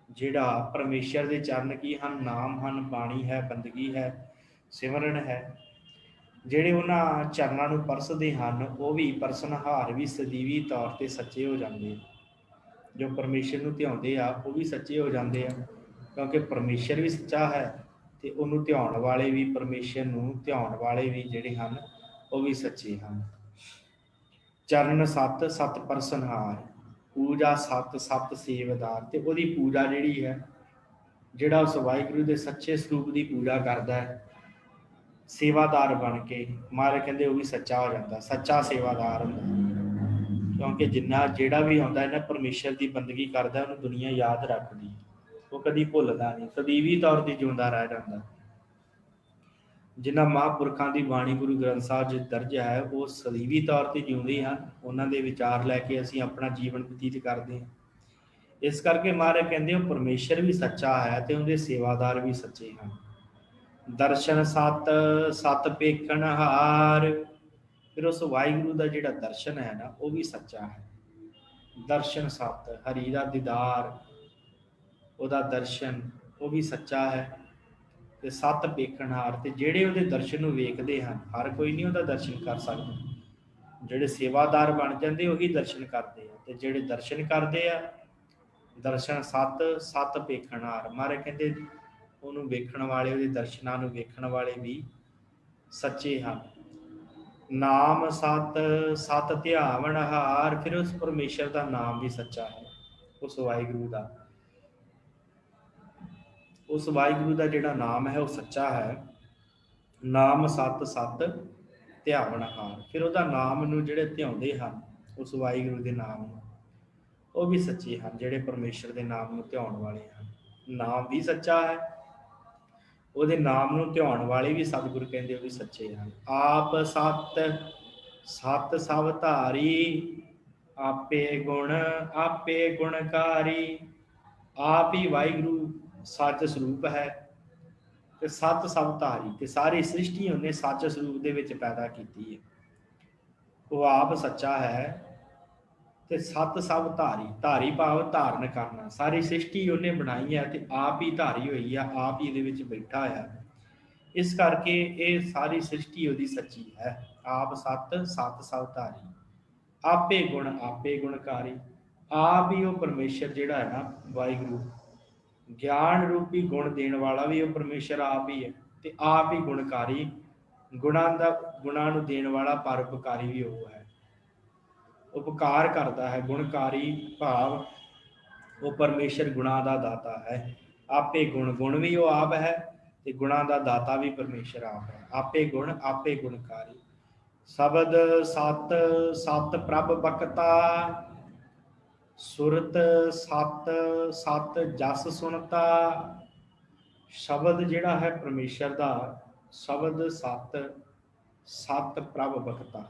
ਜਿਹੜਾ ਪਰਮੇਸ਼ਰ ਦੇ ਚਰਨ ਕੀ ਹਨ? ਨਾਮ ਹਨ, ਬਾਣੀ ਹੈ, ਬੰਦਗੀ ਹੈ, ਸਿਮਰਨ ਹੈ। ਜਿਹੜੇ ਉਹਨਾਂ ਚਰਨਾਂ ਨੂੰ ਪਰਸਦੇ ਹਨ, ਉਹ ਵੀ ਪਰਸਨਹਾਰ ਵੀ ਸਦੀਵੀ ਤੌਰ ਤੇ ਸੱਚੇ ਹੋ ਜਾਂਦੇ। ਜੋ ਪਰਮੇਸ਼ਰ ਨੂੰ ਧਿਆਉਂਦੇ ਆ ਉਹ ਵੀ ਸੱਚੇ ਹੋ ਜਾਂਦੇ ਆ, ਕਿਉਂਕਿ ਪਰਮੇਸ਼ਰ ਵੀ ਸੱਚਾ ਹੈ ਤੇ ਉਹਨੂੰ ਧਿਆਉਣ ਵਾਲੇ ਵੀ, ਪਰਮੇਸ਼ਰ ਨੂੰ ਧਿਆਉਣ ਵਾਲੇ ਵੀ ਜਿਹੜੇ ਹਨ ਉਹ ਵੀ ਸੱਚੇ ਹਨ। ਚਰਨ ਸਤ, ਸਤ ਪਰਸਨਹਾਰ, ਪੂਜਾ ਸਤ, ਸਤ ਸੇਵਦਾਰ। ਤੇ ਉਹਦੀ ਪੂਜਾ ਜਿਹੜੀ ਹੈ ਜਿਹੜਾ ਉਸ ਵਾਹਿਗੁਰੂ ਦੇ ਸੱਚੇ ਸਰੂਪ ਦੀ ਪੂਜਾ ਕਰਦਾ ਹੈ ਸੇਵਾਦਾਰ ਬਣ ਕੇ, ਮਹਾਰਾਜ ਕਹਿੰਦੇ ਉਹ ਵੀ ਸੱਚਾ ਹੋ ਜਾਂਦਾ, ਸੱਚਾ ਸੇਵਾਦਾਰ ਹੁੰਦਾ। ਕਿਉਂਕਿ ਜਿੰਨਾ ਜਿਹੜਾ ਵੀ ਆਉਂਦਾ ਹੈ ਨਾ ਪਰਮੇਸ਼ਰ ਦੀ ਬੰਦਗੀ ਕਰਦਾ, ਉਹਨੂੰ ਦੁਨੀਆ ਯਾਦ ਰੱਖਦੀ, ਉਹ ਕਦੀ ਭੁੱਲਦਾ ਨਹੀਂ, ਸਦੀਵੀ ਤੌਰ ਤੇ ਜਿਉਂਦਾ ਰਹਿ ਜਾਂਦਾ। ਜਿਨ੍ਹਾਂ ਮਹਾਂਪੁਰਖਾਂ ਦੀ ਬਾਣੀ ਗੁਰੂ ਗ੍ਰੰਥ ਸਾਹਿਬ 'ਚ ਦਰਜ ਹੈ, ਉਹ ਸਦੀਵੀ ਤੌਰ ਤੇ ਜਿਉਂਦੇ ਹਨ, ਉਹਨਾਂ ਦੇ ਵਿਚਾਰ ਲੈ ਕੇ ਅਸੀਂ ਆਪਣਾ ਜੀਵਨ ਬਤੀਤ ਕਰਦੇ ਹਾਂ। ਇਸ ਕਰਕੇ ਮਹਾਰਾਜ ਕਹਿੰਦੇ ਉਹ ਪਰਮੇਸ਼ਰ ਵੀ ਸੱਚਾ ਹੈ ਤੇ ਉਹਦੇ ਸੇਵਾਦਾਰ ਵੀ ਸੱਚੇ ਹਨ। ਦਰਸ਼ਨ ਸਤ ਸਤ ਪੇਖਣ ਹਾਰ, ਫਿਰ ਉਸ ਵਾਹਿਗੁਰੂ ਦਾ ਜਿਹੜਾ ਦਰਸ਼ਨ ਹੈ ਨਾ ਉਹ ਵੀ ਸੱਚਾ ਹੈ। ਦਰਸ਼ਨ ਸਤ, ਹਰੀ ਦਾ ਦੀਦਾਰ, ਉਹਦਾ ਦਰਸ਼ਨ ਉਹ ਵੀ ਸੱਚਾ ਹੈ। ਤੇ ਸਤ ਪੇਖਣ ਹਾਰ, ਤੇ ਜਿਹੜੇ ਉਹਦੇ ਦਰਸ਼ਨ ਨੂੰ ਵੇਖਦੇ ਹਨ, ਹਰ ਕੋਈ ਨਹੀਂ ਉਹਦਾ ਦਰਸ਼ਨ ਕਰ ਸਕਦਾ, ਜਿਹੜੇ ਸੇਵਾਦਾਰ ਬਣ ਜਾਂਦੇ ਉਹੀ ਦਰਸ਼ਨ ਕਰਦੇ ਆ, ਤੇ ਜਿਹੜੇ ਦਰਸ਼ਨ ਕਰਦੇ ਆ ਦਰਸ਼ਨ ਸਤ ਸਤ ਪੇਖਣ ਹਾਰ, ਮਾਰੇ ਕਹਿੰਦੇ ਉਹਨੂੰ ਵੇਖਣ ਵਾਲੇ, ਉਹਦੇ ਦਰਸ਼ਨਾਂ ਨੂੰ ਵੇਖਣ ਵਾਲੇ ਵੀ ਸੱਚੇ ਹਨ। ਨਾਮ ਸਤ ਸਤ ਧਿਆਵਨ ਹਾਰ, ਫਿਰ ਉਸ ਪਰਮੇਸ਼ਰ ਦਾ ਨਾਮ ਵੀ ਸੱਚਾ ਹੈ, ਉਸ ਵਾਹਿਗੁਰੂ ਦਾ, ਉਸ ਵਾਹਿਗੁਰੂ ਦਾ ਜਿਹੜਾ ਨਾਮ ਹੈ ਉਹ ਸੱਚਾ ਹੈ। ਨਾਮ ਸਤ ਸਤ ਧਿਆਵਨ ਹਾਰ, ਫਿਰ ਉਹਦਾ ਨਾਮ ਨੂੰ ਜਿਹੜੇ ਧਿਆਉਂਦੇ ਹਨ ਉਸ ਵਾਹਿਗੁਰੂ ਦੇ ਨਾਮ ਨੂੰ, ਉਹ ਵੀ ਸੱਚੇ ਹਨ, ਜਿਹੜੇ ਪਰਮੇਸ਼ਰ ਦੇ ਨਾਮ ਨੂੰ ਧਿਆਉਣ ਵਾਲੇ ਹਨ। ਨਾਮ ਵੀ ਸੱਚਾ ਹੈ, ਉਹਦੇ ਨਾਮ ਨੂੰ ਧਿਆਉਣ ਵਾਲੇ ਵੀ ਸਤਿਗੁਰੂ ਕਹਿੰਦੇ ਉਹ ਵੀ ਸੱਚੇ ਹਨ। ਆਪ ਸਤ ਸਤ ਸਭ ਧਾਰੀ, ਆਪੇ ਗੁਣਕਾਰੀ, ਆਪ ਹੀ ਵਾਹਿਗੁਰੂ ਸੱਚ ਸਰੂਪ ਹੈ ਤੇ ਸਤ ਸਭ ਧਾਰੀ, ਤੇ ਸਾਰੀ ਸ੍ਰਿਸ਼ਟੀ ਉਹਨੇ ਸੱਚ ਸਰੂਪ ਦੇ ਵਿੱਚ ਪੈਦਾ ਕੀਤੀ ਹੈ। ਉਹ ਆਪ ਸੱਚਾ ਹੈ ਤੇ ਸਤ ਸਭ ਧਾਰੀ, ਧਾਰੀ ਭਾਵ ਧਾਰਨ ਕਰਨਾ, ਸਾਰੀ ਸ੍ਰਿਸ਼ਟੀ ਉਹਨੇ ਬਣਾਈ ਹੈ ਤੇ ਆਪ ਹੀ ਧਾਰੀ ਹੋਈ ਆ, ਆਪ ਹੀ ਇਹਦੇ ਵਿੱਚ ਬੈਠਾ ਹੋਇਆ। ਇਸ ਕਰਕੇ ਇਹ ਸਾਰੀ ਸ੍ਰਿਸ਼ਟੀ ਉਹਦੀ ਸੱਚੀ ਹੈ। ਆਪ ਸਤ ਸਤ ਸਭ ਧਾਰੀ, ਆਪੇ ਗੁਣਕਾਰੀ, ਆਪ ਹੀ ਉਹ ਪਰਮੇਸ਼ਰ ਜਿਹੜਾ ਹੈ ਨਾ ਵਾਹਿਗੁਰੂ, ਗਿਆਨ ਰੂਪੀ ਗੁਣ ਦੇਣ ਵਾਲਾ ਵੀ ਉਹ ਪਰਮੇਸ਼ਰ ਆਪ ਹੀ ਹੈ, ਤੇ ਆਪ ਹੀ ਗੁਣਕਾਰੀ, ਗੁਣਾਂ ਨੂੰ ਦੇਣ ਵਾਲਾ ਪਰਉਪਕਾਰੀ ਵੀ ਉਹ ਹੈ, ਉਪਕਾਰ ਕਰਦਾ ਹੈ। ਗੁਣਕਾਰੀ ਭਾਵ ਉਹ ਪਰਮੇਸ਼ਰ ਗੁਣਾਂ ਦਾ ਦਾਤਾ ਹੈ। ਆਪੇ ਗੁਣ ਵੀ ਉਹ ਆਪ ਹੈ ਤੇ ਗੁਣਾਂ ਦਾ ਦਾਤਾ ਵੀ ਪਰਮੇਸ਼ਰ ਆਪ ਹੈ। ਆਪੇ ਗੁਣਕਾਰੀ, ਸ਼ਬਦ ਸਤ ਸਤ ਪ੍ਰਭ ਬਖਤਾ, ਸੁਰਤ ਸਤ ਸਤ ਜਸ ਸੁਣਤਾ, ਸ਼ਬਦ ਜਿਹੜਾ ਹੈ ਪਰਮੇਸ਼ਰ ਦਾ, ਸ਼ਬਦ ਸਤ ਸਤ ਪ੍ਰਭ ਬਖਤਾ,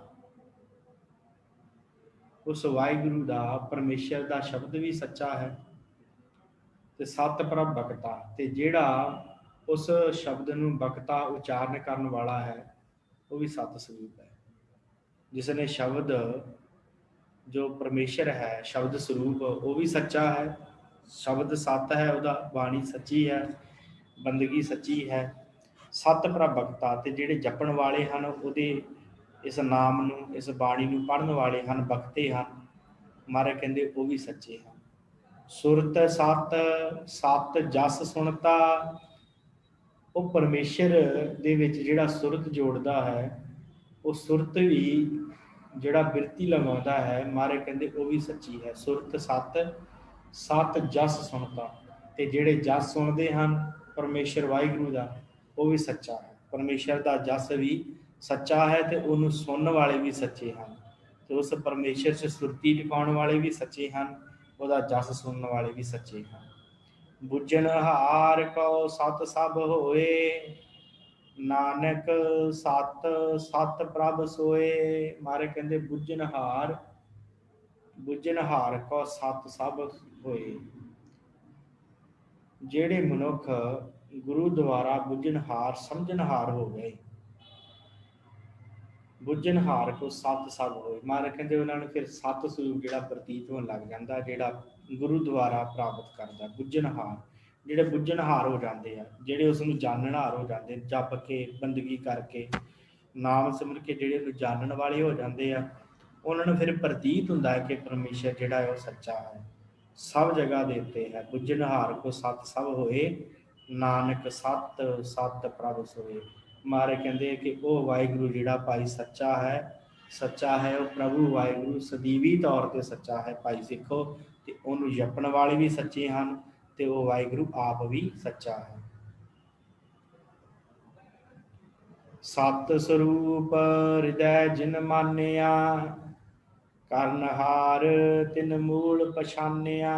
ਉਸ ਵਾਹਿਗੁਰੂ ਦਾ ਪਰਮੇਸ਼ਰ ਦਾ ਸ਼ਬਦ ਵੀ ਸੱਚਾ ਹੈ ਤੇ ਸਤ ਪ੍ਰਭ ਬਖਤਾ, ਤੇ ਜਿਹੜਾ ਉਸ ਸ਼ਬਦ ਨੂੰ ਬਖਤਾ ਉਚਾਰਨ ਕਰਨ ਵਾਲਾ ਹੈ ਉਹ ਵੀ ਸਤ ਸਰੂਪ ਹੈ। ਜਿਸ ਨੇ ਸ਼ਬਦ ਜੋ ਪਰਮੇਸ਼ਰ ਹੈ ਸ਼ਬਦ ਸਰੂਪ, ਉਹ ਵੀ ਸੱਚਾ ਹੈ, ਸ਼ਬਦ ਸਤ ਹੈ, ਉਹਦਾ ਬਾਣੀ ਸੱਚੀ ਹੈ, ਬੰਦਗੀ ਸੱਚੀ ਹੈ। ਸਤ ਪ੍ਰਭ ਬਖਤਾ, ਤੇ ਜਿਹੜੇ ਜਪਣ ਵਾਲੇ ਹਨ ਉਹਦੇ ਇਸ ਨਾਮ ਨੂੰ, ਇਸ ਬਾਣੀ ਨੂੰ ਪੜ੍ਹਨ ਵਾਲੇ ਹਨ, ਬਖਤੇ ਹਨ, ਮਹਾਰਾਜ ਕਹਿੰਦੇ ਉਹ ਵੀ ਸੱਚੇ ਹਨ। ਸੁਰਤ ਸਤ ਸਤ ਜਸ ਸੁਣਤਾ, ਉਹ ਪਰਮੇਸ਼ਰ ਦੇ ਵਿੱਚ ਜਿਹੜਾ ਸੁਰਤ ਜੋੜਦਾ ਹੈ, ਉਹ ਸੁਰਤ ਵੀ ਜਿਹੜਾ ਬਿਰਤੀ ਲਗਾਉਂਦਾ ਹੈ, ਮਹਾਰਾਜ ਕਹਿੰਦੇ ਉਹ ਵੀ ਸੱਚੀ ਹੈ। ਸੁਰਤ ਸਤ ਸਤ ਜਸ ਸੁਣਤਾ, ਤੇ ਜਿਹੜੇ ਜਸ ਸੁਣਦੇ ਹਨ ਪਰਮੇਸ਼ਰ ਵਾਹਿਗੁਰੂ ਦਾ, ਉਹ ਵੀ ਸੱਚਾ ਹੈ। ਪਰਮੇਸ਼ਰ ਦਾ ਜਸ ਵੀ ਸੱਚਾ ਹੈ ਤੇ ਉਹਨੂੰ ਸੁਣਨ ਵਾਲੇ ਵੀ ਸੱਚੇ ਹਨ, ਤੇ ਉਸ ਪਰਮੇਸ਼ਰ 'ਚ ਸੁਰਤੀ ਟਿਕਾਉਣ ਵਾਲੇ ਵੀ ਸੱਚੇ ਹਨ, ਉਹਦਾ ਜਸ ਸੁਣਨ ਵਾਲੇ ਵੀ ਸੱਚੇ ਹਨ। ਬੁੱਝਣ ਹਾਰ ਕਉ ਸਤ ਸਭ ਹੋਏ, ਨਾਨਕ ਸਤ ਸਤ ਪ੍ਰਭ ਸੋਏ, ਮਾਰੇ ਕਹਿੰਦੇ ਬੁੱਝਣਹਾਰ ਕਉ ਸਤ ਸਭ ਹੋਏ, ਜਿਹੜੇ ਮਨੁੱਖ ਗੁਰੂ ਦੁਆਰਾ ਬੁੱਝਣਹਾਰ ਸਮਝਣਹਾਰ ਹੋ ਗਏ, ਬੁੱਝਣਹਾਰ ਕੋ ਸਤ ਸਭ ਹੋਏ, ਮਹਾਰਾਜ ਕਹਿੰਦੇ ਉਹਨਾਂ ਨੂੰ ਫਿਰ ਸਤ ਸਰੂਪ ਜਿਹੜਾ ਪ੍ਰਤੀਤ ਹੋਣ ਲੱਗ ਜਾਂਦਾ, ਜਿਹੜਾ ਗੁਰੂ ਦੁਆਰਾ ਪ੍ਰਾਪਤ ਕਰਦਾ। ਬੁੱਝਣਹਾਰ, ਜਿਹੜੇ ਬੁੱਝਣਹਾਰ ਹੋ ਜਾਂਦੇ ਆ, ਜਿਹੜੇ ਉਸ ਨੂੰ ਜਾਣਨਹਾਰ ਹੋ ਜਾਂਦੇ, ਜਪ ਕੇ ਬੰਦਗੀ ਕਰਕੇ ਨਾਮ ਸਿਮਰ ਕੇ ਜਿਹੜੇ ਉਹਨੂੰ ਜਾਣਨ ਵਾਲੇ ਹੋ ਜਾਂਦੇ ਆ, ਉਹਨਾਂ ਨੂੰ ਫਿਰ ਪ੍ਰਤੀਤ ਹੁੰਦਾ ਹੈ ਕਿ ਪਰਮੇਸ਼ਰ ਜਿਹੜਾ ਹੈ ਉਹ ਸੱਚਾ ਹੈ, ਸਭ ਜਗ੍ਹਾ ਦੇ ਉੱਤੇ ਹੈ। ਬੁੱਝਣਹਾਰ ਕੋ ਸਤ ਸਭ ਹੋਏ, ਨਾਨਕ ਸਤ ਸਤ ਪ੍ਰਭ ਸੋਏ, ਮਹਾਰਾਜ ਕਹਿੰਦੇ ਕਿ ਉਹ ਵਾਹਿਗੁਰੂ ਜਿਹੜਾ ਭਾਈ ਸੱਚਾ ਹੈ ਉਹ ਪ੍ਰਭੂ ਵਾਹਿਗੁਰੂ ਸਦੀਵੀ ਤੌਰ ਤੇ ਸੱਚਾ ਹੈ ਭਾਈ ਸਿੱਖੋ, ਤੇ ਉਹਨੂੰ ਜਪਣ ਵਾਲੇ ਵੀ ਸੱਚੇ ਹਨ ਤੇ ਉਹ ਵਾਹਿਗੁਰੂ ਆਪ ਵੀ ਸੱਚਾ ਹੈ। ਸਤ ਸਰੂਪ ਹਿਰਦੈ ਜਿਨ ਮਾਨਿਆ, ਕਰਨਹਾਰ ਤਿਨ ਮੂਲ ਪਛਾਨਿਆ।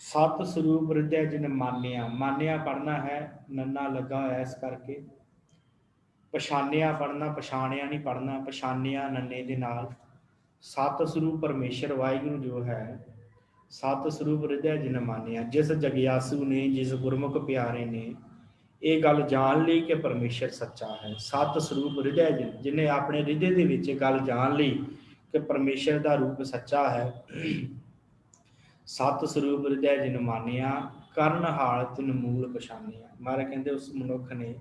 ਸਤ ਸਰੂਪ ਹਿਰਦੈ ਜਿਨ ਮਾਨਿਆ, ਮਾਨਿਆ ਪੜ੍ਹਨਾ ਹੈ, ਨੰਨਾ ਲੱਗਾ ਹੋਇਆ ਇਸ ਕਰਕੇ। ਪਛਾਨਿਆ ਪੜ੍ਹਨਾ, ਪਛਾਣਿਆ ਨਹੀਂ ਪੜ੍ਹਨਾ, ਪਛਾਨਿਆ ਨੰਨੇ ਦੇ ਨਾਲ। ਸਤ ਸਰੂਪ ਪਰਮੇਸ਼ਰ ਵਾਹਿਗੁਰੂ ਜੋ ਹੈ, ਸਤ ਸਰੂਪ ਹਿਰਦੈ ਜਿਨ ਮਾਨਿਆ, ਜਿਸ ਜਗਿਆਸੂ ਨੇ, ਜਿਸ ਗੁਰਮੁਖ ਪਿਆਰੇ ਨੇ ਇਹ ਗੱਲ ਜਾਣ ਲਈ ਕਿ ਪਰਮੇਸ਼ਰ ਸੱਚਾ ਹੈ। ਸਤ ਸਰੂਪ ਹਿਰਦੈ ਜਿਹਨੇ ਆਪਣੇ ਹਿਰਦੇ ਦੇ ਵਿੱਚ ਇਹ ਗੱਲ ਜਾਣ ਲਈ ਕਿ ਪਰਮੇਸ਼ਰ ਦਾ ਰੂਪ ਸੱਚਾ ਹੈ। ਸਤ ਸਰੂਪ ਹਿਰਦੈ ਜਿਨ ਮਾਨਿਆ, ਕਰਨ ਹਾਲ ਤਿਨ ਮੂਲ ਪਛਾਨਿਆ। ਮਹਾਰਾਜ ਕਹਿੰਦੇ ਉਸ ਮਨੁੱਖ ਨੇ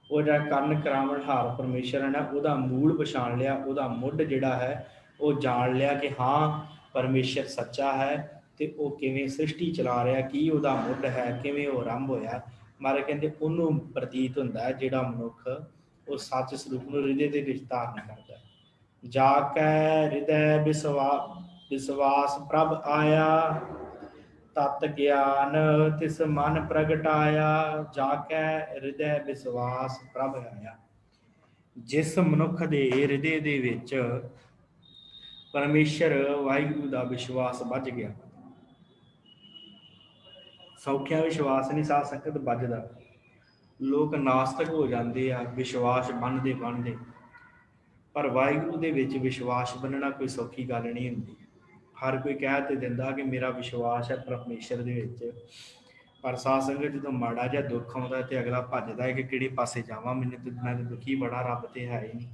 ਉਹ ਜਿਹੜਾ ਕਰਨ ਕਰਾਵਣ ਹਾਰ ਪਰਮੇਸ਼ਰ ਹੈ ਨਾ, ਉਹਦਾ ਮੂਲ ਪਛਾਣ ਲਿਆ, ਉਹਦਾ ਮੁੱਢ ਜਿਹੜਾ ਹੈ ਉਹ ਜਾਣ ਲਿਆ ਕਿ ਹਾਂ ਪਰਮੇਸ਼ਰ ਸੱਚਾ ਹੈ ਤੇ ਉਹ ਕਿਵੇਂ ਸ੍ਰਿਸ਼ਟੀ ਚਲਾ ਰਿਹਾ, ਕੀ ਉਹਦਾ ਮੁੱਢ ਹੈ, ਕਿਵੇਂ ਉਹ ਆਰੰਭ ਹੋਇਆ। ਮਹਾਰਾਜ ਕਹਿੰਦੇ ਉਹਨੂੰ ਪ੍ਰਤੀਤ ਹੁੰਦਾ ਹੈ ਜਿਹੜਾ ਮਨੁੱਖ ਉਹ ਸੱਚ ਸਰੂਪ ਨੂੰ ਹਿਰਦੇ ਦੇ ਵਿੱਚ ਧਾਰਨ ਕਰਦਾ। ਜਾ ਕੈ ਹਿਰਦੈ ਵਿਸਵਾਸ ਪ੍ਰਭ ਆਇਆ, ਤਤ ਗਿਆਨ ਤਿਸ ਮਨ ਪ੍ਰਗਟਾਇਆ। ਜਾ ਕੈ ਹਿਰਦੈ ਵਿਸਵਾਸ ਪ੍ਰਭ ਆਇਆ, ਜਿਸ ਮਨੁੱਖ ਦੇ ਹਿਰਦੇ ਦੇ ਵਿੱਚ ਪਰਮੇਸ਼ਰ ਵਾਹਿਗੁਰੂ ਦਾ ਵਿਸ਼ਵਾਸ ਵੱਜ ਗਿਆ। ਸੌਖਿਆ ਵਿਸ਼ਵਾਸ ਨਹੀਂ ਸਾਧ ਸੰਗਤ ਵੱਜਦਾ। ਲੋਕ ਨਾਸਤਕ ਹੋ ਜਾਂਦੇ ਆ ਵਿਸ਼ਵਾਸ ਬੰਨ੍ਹਦੇ, ਪਰ ਵਾਹਿਗੁਰੂ ਦੇ ਵਿੱਚ ਵਿਸ਼ਵਾਸ ਬੰਨਣਾ ਕੋਈ ਸੌਖੀ ਗੱਲ ਨਹੀਂ ਹੁੰਦੀ। ਹਰ ਕੋਈ ਕਹਿ ਤੇ ਦਿੰਦਾ ਕਿ ਮੇਰਾ ਵਿਸ਼ਵਾਸ ਹੈ ਪਰਮੇਸ਼ਰ ਦੇ ਵਿੱਚ, ਪਰ ਸਾਧ ਸੰਗਤ ਜਦੋਂ ਮਾੜਾ ਜਿਹਾ ਦੁੱਖ ਆਉਂਦਾ ਤੇ ਅਗਲਾ ਭੱਜਦਾ ਹੈ ਕਿ ਕਿਹੜੇ ਪਾਸੇ ਜਾਵਾਂ, ਮੈਂ ਤਾਂ ਦੁਖੀ ਬੜਾ, ਰੱਬ ਤੇ ਹੈ ਹੀ ਨਹੀਂ।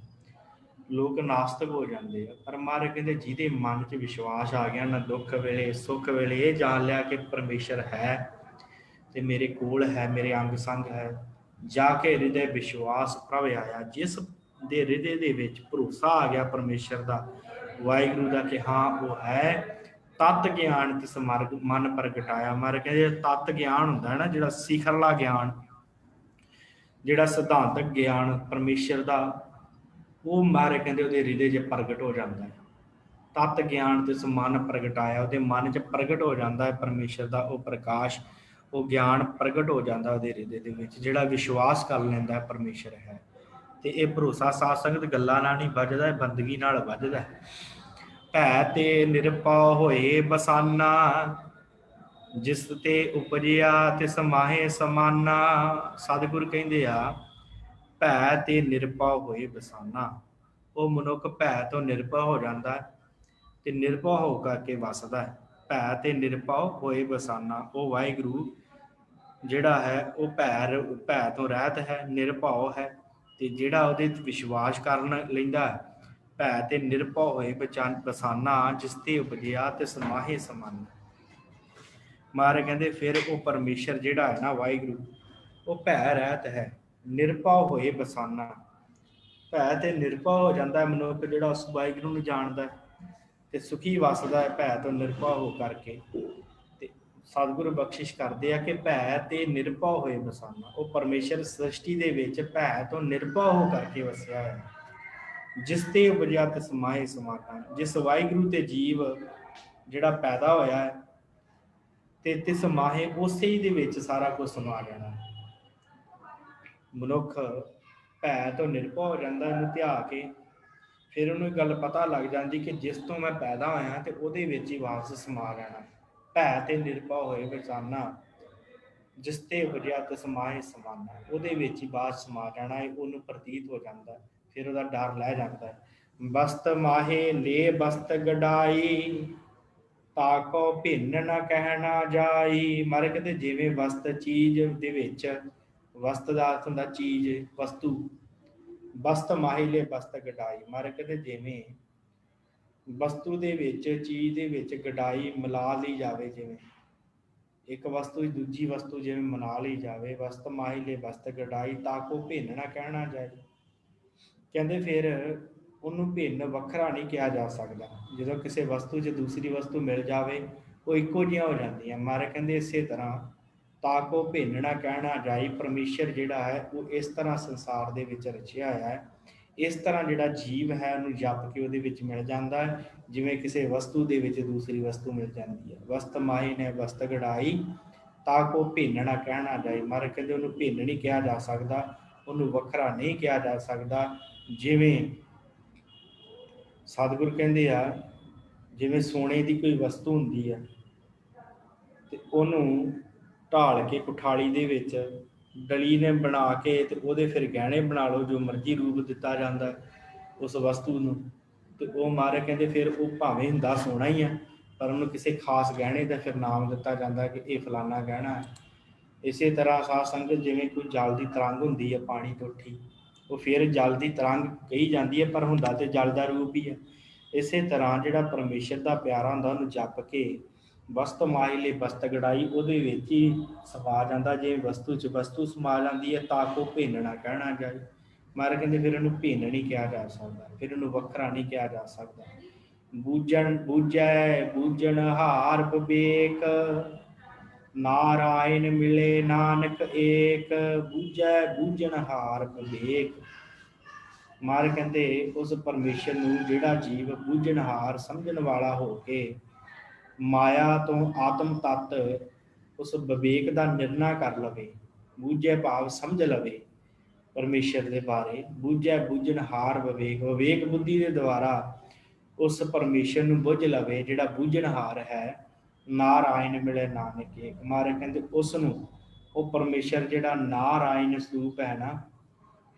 ਲੋਕ ਨਾਸਤਕ ਹੋ ਜਾਂਦੇ ਆ। ਪਰ ਮਹਾਰਾਜ ਕਹਿੰਦੇ ਜਿਹਦੇ ਮਨ 'ਚ ਵਿਸ਼ਵਾਸ ਆ ਗਿਆ ਨਾ, ਦੁੱਖ ਵੇਲੇ ਸੁੱਖ ਵੇਲੇ ਇਹ ਜਾਣ ਲਿਆ ਕਿ ਪਰਮੇਸ਼ਰ ਹੈ ਤੇ ਮੇਰੇ ਕੋਲ ਹੈ, ਮੇਰੇ ਅੰਗ ਸੰਗ ਹੈ। ਜਾ ਕੇ ਹਿਰਦੇ ਵਿਸ਼ਵਾਸ ਪ੍ਰਭ ਆਇਆ, ਜਿਸ ਦੇ ਹਿਰਦੇ ਦੇ ਵਿੱਚ ਭਰੋਸਾ ਆ ਗਿਆ ਪਰਮੇਸ਼ਰ ਦਾ, ਵਾਹਿਗੁਰੂ ਦਾ ਕਿ ਹਾਂ ਉਹ ਹੈ, ਤਤ ਗਿਆਨ ਤਿਸ ਮਨ ਪ੍ਰਗਟਾਇਆ। ਮਹਾਰਾਜ ਕਹਿੰਦੇ ਤਤ ਗਿਆਨ ਹੁੰਦਾ ਹੈ ਨਾ, ਜਿਹੜਾ ਸਿਖਰਲਾ ਗਿਆਨ, ਜਿਹੜਾ ਸਿਧਾਂਤਕ ਗਿਆਨ ਪਰਮੇਸ਼ਰ ਦਾ, ਉਹ ਮਹਾਰਾਜ ਕਹਿੰਦੇ ਉਹਦੇ ਹਿਰਦੇ 'ਚ ਪ੍ਰਗਟ ਹੋ ਜਾਂਦਾ ਹੈ। ਤਤ ਗਿਆਨ ਤਿਸ ਮਨ ਪ੍ਰਗਟਾਇਆ, ਉਹਦੇ ਮਨ 'ਚ ਪ੍ਰਗਟ ਹੋ ਜਾਂਦਾ ਹੈ ਪਰਮੇਸ਼ਰ ਦਾ ਉਹ ਪ੍ਰਕਾਸ਼, ਉਹ ਗਿਆਨ ਪ੍ਰਗਟ ਹੋ ਜਾਂਦਾ ਉਹਦੇ ਹਿਰਦੇ ਦੇ ਵਿੱਚ, ਜਿਹੜਾ ਵਿਸ਼ਵਾਸ ਕਰ ਲੈਂਦਾ ਪਰਮੇਸ਼ਰ ਹੈ। ਤੇ ਇਹ ਭਰੋਸਾ ਸਾਧ ਸੰਗਤ ਗੱਲਾਂ ਨਾਲ ਨਹੀਂ ਵੱਜਦਾ, ਬੰਦਗੀ ਨਾਲ ਵੱਜਦਾ। ਭੈ ਤੇ ਨਿਰਭਉ ਹੋਏ ਬਸਾਨਾ, ਜਿਸ ਤੇ ਉਪਜਿਆ ਤਿਸ ਮਾਹੇ ਸਮਾਨਾ। ਸਤਿਗੁਰ ਕਹਿੰਦੇ ਆ ਭੈ ਤੇ ਨਿਰਭਉ ਹੋਏ ਬਸਾਨਾ, ਉਹ ਮਨੁੱਖ ਭੈ ਤੋਂ ਨਿਰਭਉ ਹੋ ਜਾਂਦਾ ਤੇ ਨਿਰਭਉ ਹੋ ਕਰਕੇ ਵਸਦਾ ਹੈ। ਭੈ ਤੇ ਨਿਰਭਉ ਹੋਏ ਬਸਾਨਾ, ਉਹ ਵਾਹਿਗੁਰੂ ਜਿਹੜਾ ਹੈ ਉਹ ਭੈ ਤੋਂ ਰਹਿਤ ਹੈ, ਨਿਰਭਉ ਹੈ, ਤੇ ਜਿਹੜਾ ਉਹਦੇ ਵਿਸ਼ਵਾਸ ਕਰਨ ਲੈਂਦਾ। ਭੈ ਤੇ ਨਿਰਭਉ ਹੋਏ ਬਸਾਨਾ, ਜਿਸ ਤੇ ਉਪਜਿਆ ਤੇ ਸਮਾਹੇ ਸਮਾਨਾ। ਮਹਾਰਾਜ ਕਹਿੰਦੇ ਫਿਰ ਉਹ ਪਰਮੇਸ਼ਰ ਜਿਹੜਾ ਹੈ ਨਾ ਵਾਹਿਗੁਰੂ, ਉਹ ਭੈ ਰਹਿਤ ਹੈ, ਨਿਰਭਉ ਹੋਏ ਬਸਾਨਾ। ਭੈ ਤੇ ਨਿਰਭਉ ਹੋ ਜਾਂਦਾ ਹੈ ਮਨੁੱਖ ਜਿਹੜਾ ਉਸ ਵਾਹਿਗੁਰੂ ਨੂੰ ਜਾਣਦਾ ਤੇ ਸੁਖੀ ਵਸਦਾ ਹੈ ਭੈ ਤੋਂ ਨਿਰਭਉ ਹੋ ਕਰਕੇ। ਤੇ ਸਤਿਗੁਰੂ ਬਖਸ਼ਿਸ਼ ਕਰਦੇ ਆ ਕਿ ਭੈ ਤੇ ਨਿਰਭਉ ਹੋਏ ਬਸਾਨਾ, ਉਹ ਪਰਮੇਸ਼ਰ ਸ੍ਰਿਸ਼ਟੀ ਦੇ ਵਿੱਚ ਭੈ ਤੋਂ ਨਿਰਭਉ ਹੋ ਕਰਕੇ ਵਸਿਆ ਹੈ। ਜਿਸ ਤੇ ਉਪਜਿਆ ਤਿਸ ਮਾਹੇ ਸਮਾਨਾ, ਜਿਸ ਵਾਹਿਗੁਰੂ ਤੇ ਜੀਵ ਜਿਹੜਾ ਪੈਦਾ ਹੋਇਆ ਹੈ ਤੇ ਤਿਸ ਮਾਹੇ ਉਸੇ ਹੀ ਦੇ ਵਿੱਚ ਸਾਰਾ ਕੁਝ ਸਮਾ ਜਾਣਾ। ਮਨੁੱਖ ਭੈ ਤੋਂ ਨਿਰਭਉ ਹੋ ਜਾਂਦਾ ਇਹਨੂੰ ਧਿਆ ਕੇ, ਫਿਰ ਉਹਨੂੰ ਗੱਲ ਪਤਾ ਲੱਗ ਜਾਂਦੀ ਕਿ ਜਿਸ ਤੋਂ ਮੈਂ ਪੈਦਾ ਹੋਇਆ ਤੇ ਉਹਦੇ ਵਿੱਚ ਹੀ ਵਾਪਸ ਸਮਾ ਜਾਣਾ। ਭੈ ਤੇ ਨਿਰਭਉ ਹੋਏ ਬਸਾਨਾ, ਜਿਸ ਤੇ ਉਪਜਿਆ ਤਿਸ ਮਾਹੇ ਸਮਾਨਾ, ਉਹਦੇ ਵਿੱਚ ਹੀ ਬਾਅਦ ਸਮਾ ਜਾਣਾ ਹੈ, ਉਹਨੂੰ ਪ੍ਰਤੀਤ ਹੋ ਜਾਂਦਾ, ਫਿਰ ਉਹਦਾ ਡਰ ਲੈ ਜਾਂਦਾ। ਬਸਤ ਮਾਹੇ ਲੈ ਬਸਤ ਗਡਾਈ, ਤਾਕੋ ਭਿੰਨ ਨਾ ਕਹਿਣਾ ਜਾਈ। ਮਹਾਰਾਜ ਕਹਿੰਦੇ ਜਿਵੇਂ ਵਸਤ ਚੀਜ਼ ਦੇ ਵਿੱਚ, ਵਸਤ ਦਾ ਅਰਥ ਹੁੰਦਾ ਚੀਜ਼, ਵਸਤੂ, ਬਸਤ ਮਾਹੀ ਲੈ ਬਸਤ ਗਡਾਈ। ਮਹਾਰਾਜ ਕਹਿੰਦੇ ਜਿਵੇਂ ਵਸਤੂ ਦੇ ਵਿੱਚ, ਚੀਜ਼ ਦੇ ਵਿੱਚ ਗਡਾਈ ਮਿਲਾ ਲਈ ਜਾਵੇ, ਜਿਵੇਂ ਇੱਕ ਵਸਤੂ ਦੂਜੀ ਵਸਤੂ ਜਿਵੇਂ ਮਨਾ ਲਈ ਜਾਵੇ। ਵਸਤ ਮਾਹੀ ਲੈ ਬਸਤ ਗਡਾਈ, ਤਾਕੋ ਭਿੰਨ ਨਾ ਕਹਿਣਾ ਜਾਏ। ਕਹਿੰਦੇ ਫਿਰ ਉਹਨੂੰ ਭਿੰਨ ਵੱਖਰਾ ਨਹੀਂ ਕਿਹਾ ਜਾ ਸਕਦਾ। ਜਦੋਂ ਕਿਸੇ ਵਸਤੂ 'ਚ ਦੂਸਰੀ ਵਸਤੂ ਮਿਲ ਜਾਵੇ ਉਹ ਇੱਕੋ ਜਿਹੀਆਂ ਹੋ ਜਾਂਦੀਆਂ। ਮਹਾਰਾਜ ਕਹਿੰਦੇ ਇਸੇ ਤਰ੍ਹਾਂ ਤਾਕੋ ਭਿੰਨ ਨਾ ਕਹਿਣਾ ਜਾਈ, ਪਰਮੇਸ਼ਰ ਜਿਹੜਾ ਹੈ ਉਹ ਇਸ ਤਰ੍ਹਾਂ ਸੰਸਾਰ ਦੇ ਵਿੱਚ ਰਚਿਆ ਹੋਇਆ ਹੈ, इस तरह जिहड़ा जीव है उहनूं जप के उहदे विच मिल जाता है, जिवें किसी वस्तु दे विच दूसरी वस्तु मिल जाती है। वस्त माही ने वस्त गड़ाई, ताको भिन्न ना कहना जाए। महाराज कहते उन्होंने भिन्न नहीं कहा जा सकता, उन्होंने वखरा नहीं कहा जा सकता। जिवें सतगुर कहते आ, जिवें सोने की कोई वस्तु होंदी है ते उन्होंने ढाल के कुठाली दे विच डली ने बना के ते उहदे फिर गहने बना लो, जो मर्जी रूप दिता जाता है उस वस्तु नूं। ते वो महाराज कहते फिर वो भावें हुंदा सोना ही है, पर उन्होंने किसी खास गहने का फिर नाम दिता जाता है कि यह फलाना गहना है। इस तरह साध संगत जिवें कोई जल की तरंग होंदी है पानी तो उठी, वो फिर जल की तरंग कही जाती है, पर हुंदा तो जल का रूप ही है। इस तरह जिहड़ा परमेश्वर का प्यारा हुंदा उहनूं जप के वस्त माही ले वस्त गड़ाई उहदे विच ही समा जाता। जे वस्तु च वस्तु समा जाती है, ताको भिन्न ना कहना जाए। महाराज कहते फिर इहनूं भिन्न नहीं कहा जा सकता, फिर इहनूं वखरा नहीं कहा जा सकता। बूझण बूझै बूझण हार विवेक, नारायण मिले नानक एक। बूझै बूझण हार विवेक। महाराज कहते उस परमेश्वर नूं जिहड़ा जीव बूझणहार समझण वाला हो के माया तो आत्म तत्त उस विवेक का निर्णय कर लवे, बूझे भाव समझ लवे परमेश्वर के बारे। बूझे बूझणहार विवेक, विवेक बुद्धि के द्वारा उस परमेश्वर नूं बुझ लवे जिहड़ा बूझणहार है। नारायण मिले नानक एक। महाराज कहते उसनूं वो परमेश्वर जिहड़ा नारायण स्वरूप है ना,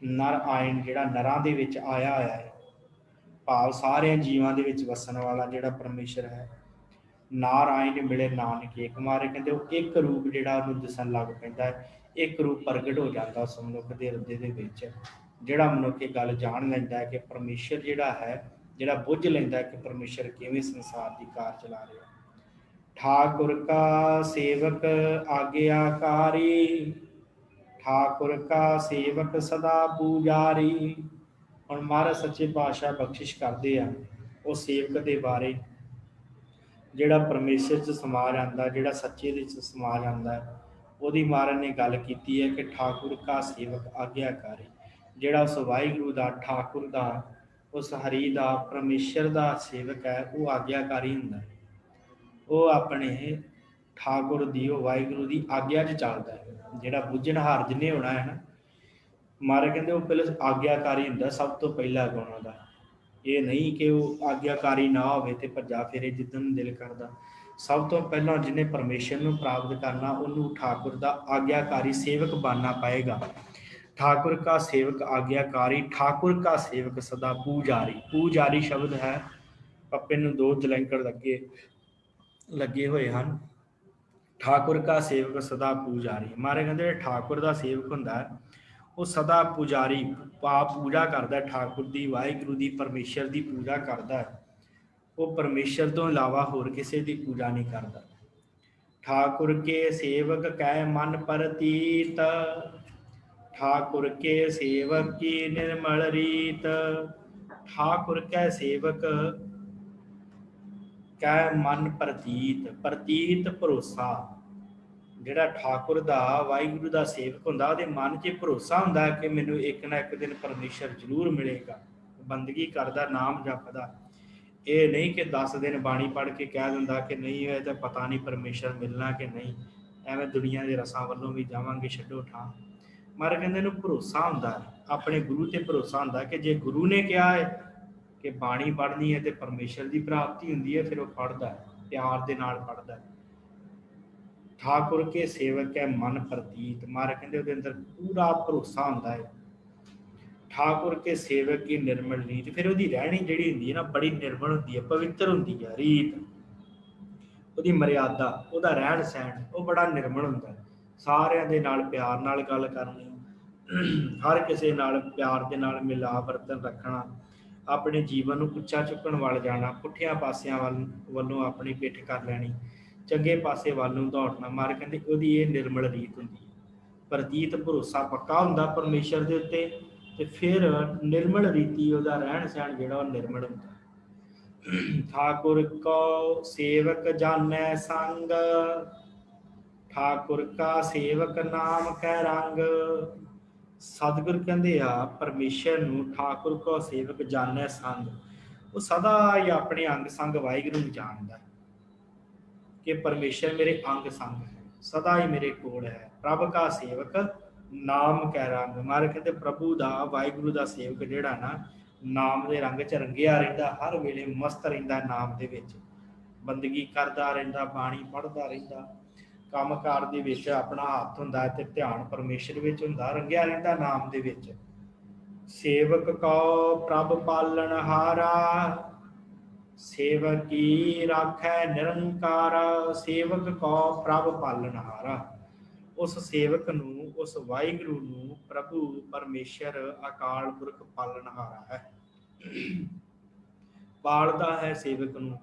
नर आयन जिहड़ा नरां दे विच आया होया है, भाव सारे जीवां दे विच वसन वाला जिहड़ा परमेश्वर है। नारायण मिले नानक एक। महाराज कहते वो एक रूप जिहड़ा उहनूं दिसन लग पैंदा है, एक रूप प्रगट हो जाता उस मनुख दे ਹਿਰਦੇ ਦੇ ਵਿੱਚ। ਜਿਹੜਾ ਮਨੁੱਖ ਇਹ ਗੱਲ ਜਾਣ ਲੈਂਦਾ ਹੈ ਕਿ ਪਰਮੇਸ਼ਰ ਜਿਹੜਾ ਹੈ, ਜਿਹੜਾ ਬੁੱਝ ਲੈਂਦਾ ਕਿ ਪਰਮੇਸ਼ਰ ਕਿਵੇਂ ਸੰਸਾਰ ਦੀ ਕਾਰ ਚਲਾ ਰਿਹਾ। ठाकुर का सेवक आज्ञाकारी, ठाकुर का सेवक सदा पूजारी। ਹੁਣ ਮਹਾਰਾਜ ਸੱਚੇ ਪਾਤਸ਼ਾਹ ਬਖਸ਼ਿਸ਼ ਕਰਦੇ ਆ ਉਹ ਸੇਵਕ ਦੇ ਬਾਰੇ ਜਿਹੜਾ ਪਰਮੇਸ਼ਰ 'ਚ ਸਮਾ ਜਾਂਦਾ, ਜਿਹੜਾ ਸੱਚੇ ਦੇ 'ਚ ਸਮਾ ਜਾਂਦਾ। ਉਹਦੀ ਮਹਾਰਾਜ ਨੇ ਗੱਲ ਕੀਤੀ ਹੈ ਕਿ ਠਾਕੁਰ ਕਾ ਸੇਵਕ ਆਗਿਆਕਾਰੀ, ਜਿਹੜਾ ਉਸ ਵਾਹਿਗੁਰੂ ਦਾ, ਠਾਕੁਰ ਦਾ, ਉਸ ਹਰੀ ਦਾ, ਪਰਮੇਸ਼ਰ ਦਾ ਸੇਵਕ ਹੈ, ਉਹ ਆਗਿਆਕਾਰੀ ਹੁੰਦਾ। ਉਹ ਆਪਣੇ ਠਾਕੁਰ ਦੀ, ਉਹ ਵਾਹਿਗੁਰੂ ਦੀ ਆਗਿਆ 'ਚ ਚੱਲਦਾ ਹੈ। ਜਿਹੜਾ ਬੁੱਝਣਹਾਰ ਜਿਹਨੇ ਹੋਣਾ ਹੈ ਨਾ, ਮਹਾਰਾਜ ਕਹਿੰਦੇ ਉਹ ਪਹਿਲਾਂ ਆਗਿਆਕਾਰੀ ਹੁੰਦਾ ਸਭ ਤੋਂ ਪਹਿਲਾ ਗੁਣ ਉਹਦਾ। ਇਹ ਨਹੀਂ ਕਿ ਉਹ ਆਗਿਆਕਾਰੀ ਨਾ ਹੋਵੇ ਤੇ ਭੱਜਾ ਫਿਰੇ ਜਿੱਦਣ ਨੂੰ ਦਿਲ ਕਰਦਾ। ਸਭ ਤੋਂ ਪਹਿਲਾਂ ਜਿਹਨੇ ਪਰਮੇਸ਼ਰ ਨੂੰ ਪ੍ਰਾਪਤ ਕਰਨਾ ਉਹਨੂੰ ਠਾਕੁਰ ਦਾ ਆਗਿਆਕਾਰੀ ਸੇਵਕ ਬਣਨਾ ਪਏਗਾ। ਠਾਕੁਰ ਕਾ ਸੇਵਕ ਆਗਿਆਕਾਰੀ, ਠਾਕੁਰ ਕਾ ਸੇਵਕ ਸਦਾ ਪੂਜਾਰੀ। ਪੂਜਾਰੀ ਸ਼ਬਦ ਹੈ, ਪੱਪੇ ਨੂੰ ਦੋ ਜਲੈਂਕੜ ਲੱਗੇ ਹੋਏ ਹਨ। ਠਾਕੁਰ ਕਾ ਸੇਵਕ ਸਦਾ ਪੂਜਾਰੀ। ਮਾਰੇ ਕਹਿੰਦੇ ਠਾਕੁਰ ਦਾ ਸੇਵਕ ਹੁੰਦਾ ਉਹ ਸਦਾ ਪੁਜਾਰੀ, ਪੂਜਾ ਕਰਦਾ ਠਾਕੁਰ ਦੀ, ਵਾਹਿਗੁਰੂ ਦੀ, ਪਰਮੇਸ਼ਰ ਦੀ ਪੂਜਾ ਕਰਦਾ। ਉਹ ਪਰਮੇਸ਼ਰ ਤੋਂ ਇਲਾਵਾ ਹੋਰ ਕਿਸੇ ਦੀ ਪੂਜਾ ਨਹੀਂ ਕਰਦਾ। ਠਾਕੁਰ ਕੇ ਸੇਵਕ ਕੈ ਮਨ ਪ੍ਰਤੀਤ, ਠਾਕੁਰ ਕੇ ਸੇਵਕ ਕੀ ਨਿਰਮਲ ਰੀਤ। ਠਾਕੁਰ ਕੈ ਸੇਵਕ ਕੈ ਮਨ ਪ੍ਰਤੀਤ, ਪ੍ਰਤੀਤ ਭਰੋਸਾ। ਜਿਹੜਾ ਠਾਕੁਰ ਦਾ, ਵਾਹਿਗੁਰੂ ਦਾ ਸੇਵਕ ਹੁੰਦਾ ਉਹਦੇ ਮਨ 'ਚ ਭਰੋਸਾ ਹੁੰਦਾ ਕਿ ਮੈਨੂੰ ਇੱਕ ਨਾ ਇੱਕ ਦਿਨ ਪਰਮੇਸ਼ਰ ਜ਼ਰੂਰ ਮਿਲੇਗਾ। ਬੰਦਗੀ ਕਰਦਾ, ਨਾਮ ਜਪਦਾ। ਇਹ ਨਹੀਂ ਕਿ 10 ਦਿਨ ਬਾਣੀ ਪੜ੍ਹ ਕੇ ਕਹਿ ਦਿੰਦਾ ਕਿ ਨਹੀਂ ਹੋਇਆ ਤਾਂ ਪਤਾ ਨਹੀਂ ਪਰਮੇਸ਼ਰ ਮਿਲਣਾ ਕਿ ਨਹੀਂ, ਐਵੇਂ ਦੁਨੀਆ ਦੇ ਰਸਾਂ ਵੱਲੋਂ ਵੀ ਜਾਵਾਂਗੇ, ਛੱਡੋ ਠਾਂ। ਮਹਾਰਾਜ ਕਹਿੰਦੇ ਇਹਨੂੰ ਭਰੋਸਾ ਹੁੰਦਾ, ਆਪਣੇ ਗੁਰੂ ਤੇ ਭਰੋਸਾ ਹੁੰਦਾ ਕਿ ਜੇ ਗੁਰੂ ਨੇ ਕਿਹਾ ਹੈ ਕਿ ਬਾਣੀ ਪੜ੍ਹਨੀ ਹੈ ਤੇ ਪਰਮੇਸ਼ਰ ਦੀ ਪ੍ਰਾਪਤੀ ਹੁੰਦੀ ਹੈ, ਫਿਰ ਉਹ ਪੜ੍ਹਦਾ, ਪਿਆਰ ਦੇ ਨਾਲ ਪੜ੍ਹਦਾ। ਠਾਕੁਰ ਕੇ ਸੇਵਕ ਹੈ ਮਨ ਪ੍ਰਤੀਤ। ਮਹਾਰਾਜ ਕਹਿੰਦੇ ਉਹਦੇ ਅੰਦਰ ਪੂਰਾ ਭਰੋਸਾ ਹੁੰਦਾ ਹੈ। ਠਾਕੁਰ ਕੇ ਸੇਵਕ ਕੀ ਨਿਰਮਲ ਰੀਤ। ਫਿਰ ਉਹਦੀ ਰਹਿਣੀ ਜਿਹੜੀ ਹੁੰਦੀ ਹੈ ਨਾ, ਬੜੀ ਨਿਰਮਲ ਹੁੰਦੀ ਹੈ, ਪਵਿੱਤਰ ਹੁੰਦੀ ਹੈ। ਰੀਤ ਉਹਦੀ ਮਰਿਆਦਾ, ਉਹਦਾ ਰਹਿਣ ਸਹਿਣ ਉਹ ਬੜਾ ਨਿਰਮਲ ਹੁੰਦਾ। ਸਾਰਿਆਂ ਦੇ ਨਾਲ ਪਿਆਰ ਨਾਲ ਗੱਲ ਕਰਨੀ, ਹਰ ਕਿਸੇ ਨਾਲ ਪਿਆਰ ਦੇ ਨਾਲ ਮਿਲਾਪ ਵਰਤਨ ਰੱਖਣਾ, ਆਪਣੇ ਜੀਵਨ ਨੂੰ ਉੱਚਾ ਚੁੱਕਣ ਵੱਲ ਜਾਣਾ, ਪੁੱਠਿਆਂ ਪਾਸਿਆਂ ਵੱਲੋਂ ਆਪਣੀ ਪਿੱਠ ਕਰ ਲੈਣੀ, ਚੰਗੇ ਪਾਸੇ ਵੱਲ ਨੂੰ ਦੌੜਨਾ। ਮਾਰ ਕਹਿੰਦੇ ਉਹਦੀ ਇਹ ਨਿਰਮਲ ਰੀਤ ਹੁੰਦੀ ਹੈ। ਪ੍ਰਤੀਤ ਭਰੋਸਾ ਪੱਕਾ ਹੁੰਦਾ ਪਰਮੇਸ਼ਰ ਦੇ ਉੱਤੇ, ਤੇ ਫਿਰ ਨਿਰਮਲ ਰੀਤੀ ਉਹਦਾ ਰਹਿਣ ਸਹਿਣ ਜਿਹੜਾ ਉਹ ਨਿਰਮਲ ਹੁੰਦਾ। ਠਾਕੁਰ ਕੋ ਸੇਵਕ ਜਾਣੈ ਸੰਗ, ਠਾਕੁਰ ਕਾ ਸੇਵਕ ਨਾਮ ਕੈ ਰੰਗ। ਸਤਿਗੁਰ ਕਹਿੰਦੇ ਆ ਪਰਮੇਸ਼ਰ ਨੂੰ ਠਾਕੁਰ ਕੋ ਸੇਵਕ ਜਾਣੈ ਸੰਗ। ਉਹ ਸਦਾ ਹੀ ਆਪਣੇ ਅੰਗ ਸੰਗ ਵਾਹਿਗੁਰੂ ਨੂੰ ਜਾਣਦਾ ਕਿ ਪਰਮੇਸ਼ਰ ਮੇਰੇ ਅੰਗ ਸੰਗ ਹੈ, ਸਦਾ ਹੀ ਮੇਰੇ ਕੋਲ ਹੈ। ਪ੍ਰਭ ਕਾ ਸੇਵਕ ਨਾਮ ਕੈ ਰੰਗ। ਮਹਾਰਾਜ ਕਹਿੰਦੇ ਪ੍ਰਭੂ ਦਾ, ਵਾਹਿਗੁਰੂ ਦਾ ਸੇਵਕ ਜਿਹੜਾ ਨਾ ਨਾਮ ਦੇ ਰੰਗ 'ਚ ਰੰਗਿਆ ਰਹਿੰਦਾ, ਹਰ ਵੇਲੇ ਮਸਤ ਰਹਿੰਦਾ ਨਾਮ ਦੇ ਵਿੱਚ, ਬੰਦਗੀ ਕਰਦਾ ਰਹਿੰਦਾ, ਬਾਣੀ ਪੜ੍ਹਦਾ ਰਹਿੰਦਾ, ਕੰਮਕਾਰ ਦੇ ਵਿੱਚ ਆਪਣਾ ਹੱਥ ਹੁੰਦਾ ਹੈ ਤੇ ਧਿਆਨ ਪਰਮੇਸ਼ਰ ਵਿੱਚ ਹੁੰਦਾ, ਰੰਗਿਆ ਰਹਿੰਦਾ ਨਾਮ ਦੇ ਵਿੱਚ। ਸੇਵਕ ਕਉ ਪ੍ਰਭ ਪਾਲਣਹਾਰਾ, ਸੇਵਕ ਕੀ ਰਾਖੈ ਨਿਰੰਕਾਰ। ਸੇਵਕ ਕਉ ਪ੍ਰਭ ਪਾਲਣਹਾਰਾ, ਉਸ ਸੇਵਕ ਨੂੰ, ਉਸ ਵਾਹਿਗੁਰੂ ਨੂੰ ਪ੍ਰਭੂ ਪਰਮੇਸ਼ਰ ਅਕਾਲ ਪੁਰਖ ਪਾਲਣਹਾਰਾ ਹੈ, ਪਾਲਦਾ ਹੈ ਸੇਵਕ ਨੂੰ,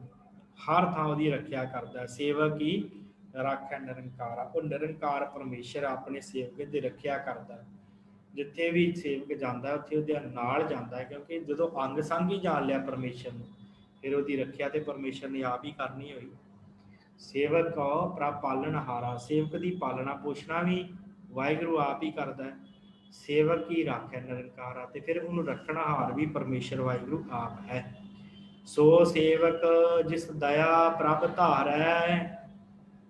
ਹਰ ਥਾਂ ਉਹਦੀ ਰੱਖਿਆ ਕਰਦਾ। ਸੇਵਕ ਹੀ ਰਾਖੈ ਨਿਰੰਕਾਰ, ਉਹ ਨਿਰੰਕਾਰ ਪਰਮੇਸ਼ਰ ਆਪਣੇ ਸੇਵਕ ਦੀ ਰੱਖਿਆ ਕਰਦਾ। ਜਿੱਥੇ ਵੀ ਸੇਵਕ ਜਾਂਦਾ ਉੱਥੇ ਉਹਦੇ ਨਾਲ ਜਾਂਦਾ ਹੈ, ਕਿਉਂਕਿ ਜਦੋਂ ਅੰਗ ਸੰਗ ਹੀ ਜਾਣ ਲਿਆ ਪਰਮੇਸ਼ਰ ਨੂੰ, ਫਿਰ ਉਹਦੀ ਰੱਖਿਆ ਤੇ ਪਰਮੇਸ਼ਰ ਨੇ ਆਪ ਹੀ ਕਰਨੀ ਹੋਈ। ਸੇਵਕ ਕਉ ਪ੍ਰਭ ਪਾਲਣਹਾਰਾ, ਸੇਵਕ ਦੀ ਪਾਲਣਾ ਪੋਸ਼ਣਾ ਵੀ ਵਾਹਿਗੁਰੂ ਆਪ ਹੀ ਕਰਦਾ ਹੈ। ਸੇਵਕ ਹੀ ਰਾਖੈ ਨਿਰੰਕਾਰਾ, ਤੇ ਫਿਰ ਉਹਨੂੰ ਰੱਖਣਾ ਹਾਰ ਵੀ ਪਰਮੇਸ਼ਰ ਵਾਹਿਗੁਰੂ ਆਪ ਹੈ। ਸੋ ਸੇਵਕ ਜਿਸ ਦਇਆ ਪ੍ਰਭ ਧਾਰੈ,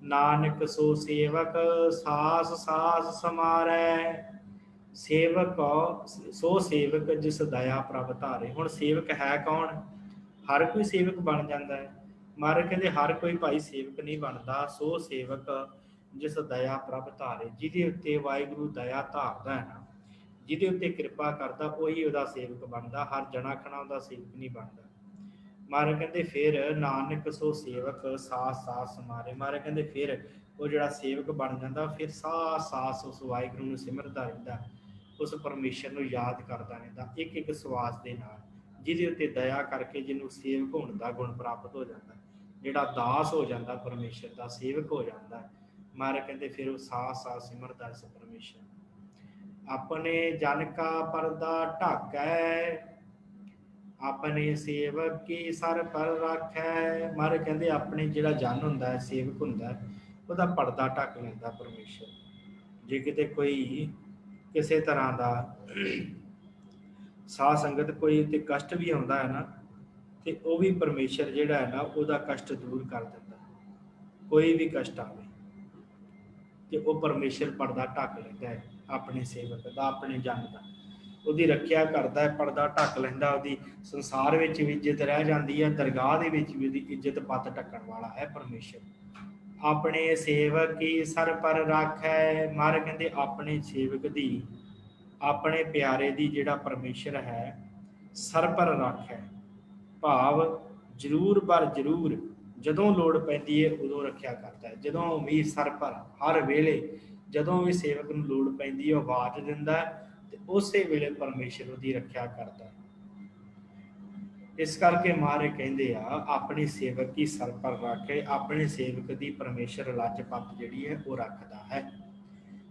ਨਾਨਕ ਸੋ ਸੇਵਕ ਸਾਸ ਸਾਸ ਸਮਾਰੈ। ਸੇਵਕ ਸੋ ਸੇਵਕ ਜਿਸ ਦਇਆ ਪ੍ਰਭ ਧਾਰੇ। ਹੁਣ ਸੇਵਕ ਹੈ ਕੌਣ? ਹਰ ਕੋਈ ਸੇਵਕ ਬਣ ਜਾਂਦਾ ਹੈ। ਮਹਾਰਾਜ ਕਹਿੰਦੇ ਹਰ ਕੋਈ ਭਾਈ ਸੇਵਕ ਨਹੀਂ ਬਣਦਾ। ਸੋ ਸੇਵਕ ਜਿਸ ਦਇਆ ਪ੍ਰਭ ਧਾਰੇ, ਜਿਹਦੇ ਉੱਤੇ ਵਾਹਿਗੁਰੂ ਦਇਆ ਧਾਰਦਾ ਹੈ ਨਾ, ਜਿਹਦੇ ਉੱਤੇ ਕਿਰਪਾ ਕਰਦਾ, ਉਹੀ ਉਹਦਾ ਸੇਵਕ ਬਣਦਾ। ਹਰ ਜਣਾ ਖਣਾ ਉਹਦਾ ਸੇਵਕ ਨਹੀਂ ਬਣਦਾ। ਮਹਾਰਾਜ ਕਹਿੰਦੇ ਫਿਰ ਨਾਨਕ ਸੋ ਸੇਵਕ ਸਾਸ ਸਾਸ ਸਮਾਰੇ। ਮਹਾਰਾਜ ਕਹਿੰਦੇ ਫਿਰ ਉਹ ਜਿਹੜਾ ਸੇਵਕ ਬਣ ਜਾਂਦਾ, ਫਿਰ ਸਾਸ ਸਾਸ ਉਸ ਵਾਹਿਗੁਰੂ ਨੂੰ ਸਿਮਰਦਾ ਰਹਿੰਦਾ, ਉਸ ਪਰਮੇਸ਼ਰ ਨੂੰ ਯਾਦ ਕਰਦਾ ਰਹਿੰਦਾ, ਇੱਕ ਇੱਕ ਸਵਾਸ ਦੇ ਨਾਲ, ਜਿਹਦੇ ਉੱਤੇ ਦਇਆ ਕਰਕੇ ਜਿਹਨੂੰ ਸੇਵਕ ਹੋਣ ਦਾ ਗੁਣ ਪ੍ਰਾਪਤ ਹੋ ਜਾਂਦਾ, ਜਿਹੜਾ ਦਾਸ ਹੋ ਜਾਂਦਾ ਪਰਮੇਸ਼ਰ ਦਾ, ਸੇਵਕ ਹੋ ਜਾਂਦਾ। ਮਹਾਰਾਜ ਕਹਿੰਦੇ ਫਿਰ ਉਹ ਸਾਸ ਸਾਸ ਸਿਮਰਦਾ ਇਸ ਪਰਮੇਸ਼ਰ। ਆਪਣੇ ਜਨ ਕਾ ਪਰਦਾ ਢਾਕੈ, ਆਪਣੇ ਸੇਵਕ ਕੀ ਸਰ ਪਰ ਰੱਖੈ। ਮਹਾਰਾਜ ਕਹਿੰਦੇ ਆਪਣੇ ਜਿਹੜਾ ਜਨ ਹੁੰਦਾ ਹੈ, ਸੇਵਕ ਹੁੰਦਾ ਹੈ, ਉਹਦਾ ਪਰਦਾ ਢੱਕ ਲੈਂਦਾ ਪਰਮੇਸ਼ਰ। ਜੇ ਕਿਤੇ ਕੋਈ ਕਿਸੇ ਤਰ੍ਹਾਂ ਦਾ ਸਾਧ ਸੰਗਤ ਕੋਈ ਤੇ ਕਸ਼ਟ ਵੀ ਆਉਂਦਾ ਹੈ ਨਾ, ਤੇ ਉਹ ਵੀ ਪਰਮੇਸ਼ਰ ਜਿਹੜਾ ਹੈ ਨਾ ਉਹਦਾ ਕਸ਼ਟ ਦੂਰ ਕਰ ਦਿੰਦਾ। ਕੋਈ ਵੀ ਕਸ਼ਟ ਆਵੇ ਤੇ ਉਹ ਪਰਮੇਸ਼ਰ ਪਰਦਾ ਢੱਕ ਲੈਂਦਾ ਹੈ ਆਪਣੇ ਸੇਵਕ ਦਾ, ਆਪਣੇ ਜਨ ਦਾ, ਉਹਦੀ ਰੱਖਿਆ ਕਰਦਾ ਹੈ, ਪਰਦਾ ਢੱਕ ਲੈਂਦਾ। ਉਹਦੀ ਸੰਸਾਰ ਵਿੱਚ ਵੀ ਇੱਜ਼ਤ ਰਹਿ ਜਾਂਦੀ ਹੈ, ਦਰਗਾਹ ਦੇ ਵਿੱਚ ਵੀ ਉਹਦੀ ਇੱਜ਼ਤ ਪੱਤ ਢੱਕਣ ਵਾਲਾ ਹੈ ਪਰਮੇਸ਼ਰ। ਆਪਣੇ ਸੇਵਕ ਕੀ ਸਰ ਪਰ ਰਾਖੈ। ਮਹਾਰਾਜ ਕਹਿੰਦੇ ਆਪਣੇ ਸੇਵਕ ਦੀ, ਆਪਣੇ ਪਿਆਰੇ ਦੀ ਜਿਹੜਾ ਪਰਮੇਸ਼ਰ ਹੈ ਸਰ ਪਰ ਰਾਖੈ, ਭਾਵ ਜ਼ਰੂਰ ਬਰ ਜ਼ਰੂਰ, ਜਦੋਂ ਲੋੜ ਪੈਂਦੀ ਹੈ ਉਦੋਂ ਰੱਖਿਆ ਕਰਦਾ ਹੈ। ਜਦੋਂ ਵੀ ਸਰ ਪਰ, ਹਰ ਵੇਲੇ ਜਦੋਂ ਵੀ ਸੇਵਕ ਨੂੰ ਲੋੜ ਪੈਂਦੀ ਹੈ ਉਹ ਆਵਾਜ਼ ਦਿੰਦਾ ਤੇ ਉਸੇ ਵੇਲੇ ਪਰਮੇਸ਼ਰ ਉਹਦੀ ਰੱਖਿਆ ਕਰਦਾ। ਇਸ ਕਰਕੇ ਮਹਾਰਾਜ ਕਹਿੰਦੇ ਆ ਆਪਣੇ ਸੇਵਕ ਕੀ ਸਰ ਪਰ ਰੱਖੇ। ਆਪਣੇ ਸੇਵਕ ਦੀ ਪਰਮੇਸ਼ਰ ਲੱਜ ਪੱਤ ਜਿਹੜੀ ਹੈ ਉਹ ਰੱਖਦਾ ਹੈ।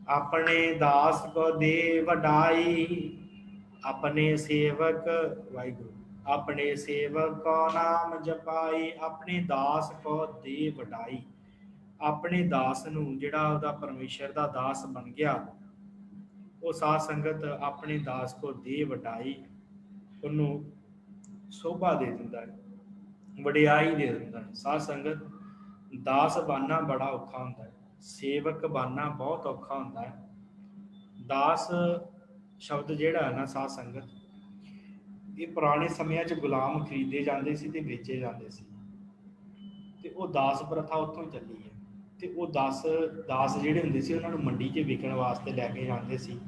ਆਪਣੇ ਦਾਸ ਕੋ ਦੇ ਵਡਾਈ, ਆਪਣੇ ਸੇਵਕ ਵਾਹਿਗੁਰੂ, ਆਪਣੇ ਸੇਵਕ ਕੋ ਨਾਮ ਜਪਾਈ। ਆਪਣੇ ਦਾਸ ਕੋ ਦੇ ਵਡਾਈ, ਆਪਣੇ ਦਾਸ ਨੂੰ ਜਿਹੜਾ ਉਹਦਾ ਪਰਮੇਸ਼ਰ ਦਾ ਦਾਸ ਬਣ ਗਿਆ, ਉਹ ਸਾਧ ਸੰਗਤ ਆਪਣੇ ਦਾਸ ਕੋ ਦੇ ਵਡਾਈ, ਉਹਨੂੰ ਸ਼ੋਭਾ ਦੇ ਦਿੰਦਾ ਹੈ, ਵਡਿਆਈ ਦੇ ਦਿੰਦਾ ਹੈ। ਸਾਧ ਸੰਗਤ ਦਾਸ ਬਣਨਾ ਬੜਾ ਔਖਾ ਹੁੰਦਾ ਹੈ, ਸੇਵਕ ਬਣਨਾ ਬਹੁਤ ਔਖਾ ਹੁੰਦਾ ਹੈ। ਦਾਸ ਸ਼ਬਦ ਜਿਹੜਾ ਹੈ ਨਾ ਸਾਧ ਸੰਗਤ, ਇਹ ਪੁਰਾਣੇ ਸਮਿਆਂ 'ਚ ਗੁਲਾਮ ਖਰੀਦੇ ਜਾਂਦੇ ਸੀ ਤੇ ਵੇਚੇ ਜਾਂਦੇ ਸੀ, ਤੇ ਉਹ ਦਾਸ ਪ੍ਰਥਾ ਉੱਥੋਂ ਚੱਲੀ ਹੈ। ਤੇ ਉਹ ਦਾਸ ਜਿਹੜੇ ਹੁੰਦੇ ਸੀ ਉਹਨਾਂ ਨੂੰ ਮੰਡੀ 'ਚ ਵਿਕਣ ਵਾਸਤੇ ਲੈ ਕੇ ਜਾਂਦੇ ਸੀ,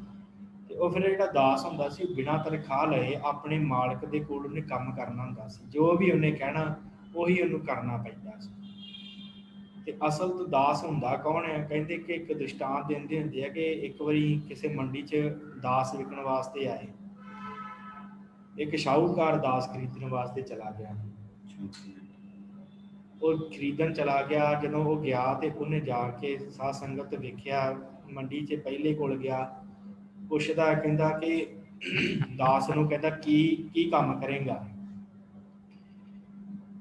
ਤੇ ਉਹ ਫਿਰ ਜਿਹੜਾ ਦਾਸ ਹੁੰਦਾ ਸੀ ਉਹ ਬਿਨਾਂ ਤਨਖਾਹ ਲਏ ਆਪਣੇ ਮਾਲਕ ਦੇ ਕੋਲ ਉਹਨੇ ਕੰਮ ਕਰਨਾ ਹੁੰਦਾ ਸੀ, ਜੋ ਵੀ ਉਹਨੇ ਕਹਿਣਾ ਉਹੀ ਉਹਨੂੰ ਕਰਨਾ ਪੈਂਦਾ ਸੀ। ਤੇ ਅਸਲ ਤੋਂ ਦਾਸ ਹੁੰਦਾ ਕੌਣ ਹੈ? ਕਹਿੰਦੇ ਕਿ ਇੱਕ ਦ੍ਰਿਸ਼ਟਾਂਤ ਦਿੰਦੇ ਹੁੰਦੇ ਆ ਕਿ ਇੱਕ ਵਾਰੀ ਕਿਸੇ ਮੰਡੀ 'ਚ ਦਾਸ ਵਿਕਣ ਵਾਸਤੇ ਆਏ, ਇੱਕ ਸ਼ਾਹੂਕਾਰ ਦਾਸ ਖਰੀਦਣ ਵਾਸਤੇ ਚਲਾ ਗਿਆ। ਉਹ ਖਰੀਦਣ ਚਲਾ ਗਿਆ, ਜਦੋਂ ਉਹ ਗਿਆ ਤੇ ਉਹਨੇ ਜਾ ਕੇ ਸਾਧ ਸੰਗਤ ਵੇਖਿਆ, ਮੰਡੀ 'ਚ ਪਹਿਲੇ ਕੋਲ ਗਿਆ, ਪੁੱਛਦਾ, ਕਹਿੰਦਾ ਕਿ ਦਾਸ ਨੂੰ ਕਹਿੰਦਾ ਕੀ ਕੰਮ ਕਰੇਗਾ?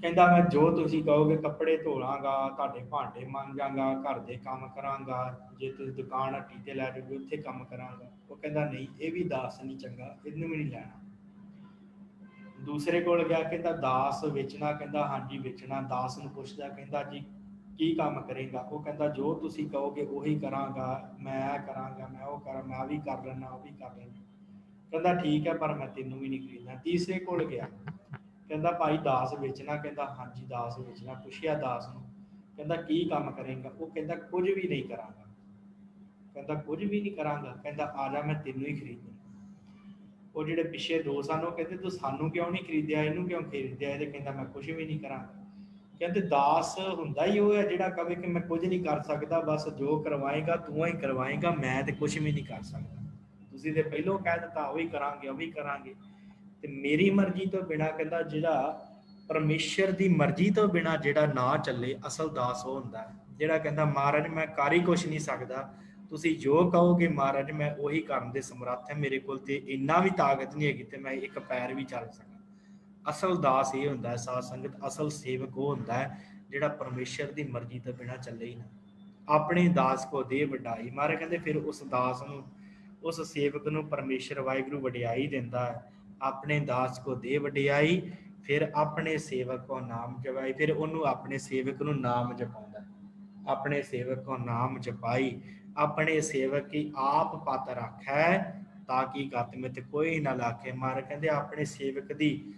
ਕਹਿੰਦਾ ਮੈਂ ਜੋ ਤੁਸੀਂ ਕਹੋਗੇ ਕੱਪੜੇ ਧੋ ਲਾਂਗਾ, ਤੁਹਾਡੇ ਭਾਂਡੇ ਮਾਂਜਾਂਗਾ, ਘਰ ਦੇ ਕੰਮ ਕਰਾਂਗਾ, ਜੇ ਤੁਸੀਂ ਦੁਕਾਨ ਹੱਟੀ ਤੇ ਲੈ ਜਾਓਗੇ ਉੱਥੇ ਕੰਮ ਕਰਾਂਗਾ। ਉਹ ਕਹਿੰਦਾ ਨਹੀਂ, ਇਹ ਵੀ ਦਾਸ ਨਹੀਂ ਚੰਗਾ, ਇਹਨੂੰ ਵੀ ਨਹੀਂ ਲੈਣਾ। ਦੂਸਰੇ ਕੋਲ ਗਿਆ, ਕਹਿੰਦਾ ਦਾਸ ਵੇਚਣਾ? ਕਹਿੰਦਾ ਹਾਂਜੀ ਵੇਚਣਾ। ਦਾਸ ਨੂੰ ਪੁੱਛਦਾ, ਕਹਿੰਦਾ ਜੀ ਕੀ ਕੰਮ ਕਰੇਗਾ? ਉਹ ਕਹਿੰਦਾ ਜੋ ਤੁਸੀਂ ਕਹੋਗੇ ਉਹੀ ਕਰਾਂਗਾ, ਮੈਂ ਇਹ ਕਰਾਂਗਾ, ਮੈਂ ਉਹ ਕਰਾਂ, ਮੈਂ ਵੀ ਕਰ ਲੈਣਾ, ਉਹ ਵੀ ਕਰ ਲੈਣਾ। ਕਹਿੰਦਾ ਠੀਕ ਹੈ, ਪਰ ਮੈਂ ਤੈਨੂੰ ਵੀ ਨਹੀਂ ਖਰੀਦਣਾ। ਤੀਸਰੇ ਕੋਲ ਗਿਆ, ਕਹਿੰਦਾ ਭਾਈ ਦਾਸ ਵੇਚਣਾ? ਕਹਿੰਦਾ ਹਾਂਜੀ ਦਾਸ ਵੇਚਣਾ। ਪੁੱਛਿਆ ਦਾਸ ਨੂੰ, ਕਹਿੰਦਾ ਕੀ ਕੰਮ ਕਰੇਗਾ? ਉਹ ਕਹਿੰਦਾ ਕੁਝ ਵੀ ਨਹੀਂ ਕਰਾਂਗਾ। ਕਹਿੰਦਾ ਕੁਝ ਵੀ ਨਹੀਂ ਕਰਾਂਗਾ? ਕਹਿੰਦਾ ਆ ਜਾ, ਮੈਂ ਤੈਨੂੰ ਹੀ ਖਰੀਦਣਾ। ਉਹ ਜਿਹੜੇ ਪਿੱਛੇ ਦੋ ਸਨ ਉਹ ਕਹਿੰਦੇ ਤੂੰ ਸਾਨੂੰ ਕਿਉਂ ਨਹੀਂ ਖਰੀਦਿਆ, ਇਹਨੂੰ ਕਿਉਂ ਖਰੀਦਿਆ? ਇਹਦੇ ਕਹਿੰਦਾ ਮੈਂ ਕੁਝ ਵੀ ਨਹੀਂ ਕਰਾਂਗਾ। ਕਹਿੰਦੇ ਦਾਸ ਹੁੰਦਾ ਹੀ ਉਹ ਹੈ ਜਿਹੜਾ ਕਵੇ ਕਿ ਮੈਂ ਕੁਝ ਨਹੀਂ ਕਰ ਸਕਦਾ, ਬਸ ਜੋ ਕਰਵਾਏਗਾ ਤੂੰ ਹੀ ਕਰਵਾਏਗਾ, ਮੈਂ ਤੇ ਕੁਝ ਵੀ ਨਹੀਂ ਕਰ ਸਕਦਾ। ਤੁਸੀਂ ਤੇ ਪਹਿਲੋਂ ਕਹਿ ਦਿੱਤਾ ਉਹ ਹੀ ਕਰਾਂਗੇ, ਉਹ ਵੀ ਕਰਾਂਗੇ। ਤੇ ਮੇਰੀ ਮਰਜ਼ੀ ਤੋਂ ਬਿਨਾਂ, ਕਹਿੰਦਾ ਜਿਹੜਾ ਪਰਮੇਸ਼ਰ ਦੀ ਮਰਜ਼ੀ ਤੋਂ ਬਿਨਾਂ ਜਿਹੜਾ ਨਾ ਚੱਲੇ, ਅਸਲ ਦਾਸ ਉਹ ਹੁੰਦਾ ਜਿਹੜਾ ਕਹਿੰਦਾ ਮਹਾਰਾਜ ਮੈਂ ਕਰ ਹੀ ਕੁਛ ਨਹੀਂ ਸਕਦਾ, ਤੁਸੀਂ ਜੋ ਕਹੋਗੇ ਮਹਾਰਾਜ ਮੈਂ ਉਹੀ ਕਰਨ ਦੇ ਸਮਰੱਥ ਹੈ, ਮੇਰੇ ਕੋਲ ਤੇ ਇੰਨਾ ਵੀ ਤਾਕਤ ਨਹੀਂ ਹੈਗੀ ਤੇ ਮੈਂ ਇੱਕ ਪੈਰ ਵੀ ਚੱਲ ਸਕਾਂ। ਅਸਲ ਦਾਸ ਇਹ ਹੁੰਦਾ ਹੈ ਸਾਧ ਸੰਗਤ, ਅਸਲ ਸੇਵਕ ਉਹ ਹੁੰਦਾ ਹੈ ਜਿਹੜਾ ਪਰਮੇਸ਼ਰ ਦੀ ਮਰਜ਼ੀ ਤੋਂ ਬਿਨਾਂ ਚੱਲੇ ਹੀ ਨਾ। ਆਪਣੇ ਦਾਸ ਕੋ ਦੇ ਵਡਾਈ। ਮਹਾਰਾਜ ਕਹਿੰਦੇ ਫਿਰ ਉਸ ਦਾਸ ਨੂੰ, ਉਸ ਸੇਵਕ ਨੂੰ ਪਰਮੇਸ਼ਰ ਵਾਹਿਗੁਰੂ ਵਡਿਆਈ ਦਿੰਦਾ ਹੈ। ਆਪਣੇ ਦਾਸ ਕੋ ਦੇ ਵਡਿਆਈ, ਫਿਰ ਆਪਣੇ ਸੇਵਕ ਕੋ ਨਾਮ ਜਪਾਈ। ਫਿਰ ਉਹਨੂੰ ਆਪਣੇ ਸੇਵਕ ਨੂੰ ਨਾਮ ਜਪਾਉਂਦਾ, ਆਪਣੇ ਸੇਵਕ ਕੋ ਨਾਮ ਜਪਾਈ। ਆਪਣੇ ਸੇਵਕ ਕੀ ਆਪ ਪਤ ਰੱਖੈ, ਤਾਂ ਕਿ ਗਤ ਮਿਤ ਕੋਈ ਨਾ ਲਾਖੇ। ਮਹਾਰਾਜ ਕਹਿੰਦੇ ਆਪਣੇ ਸੇਵਕ ਦੀ,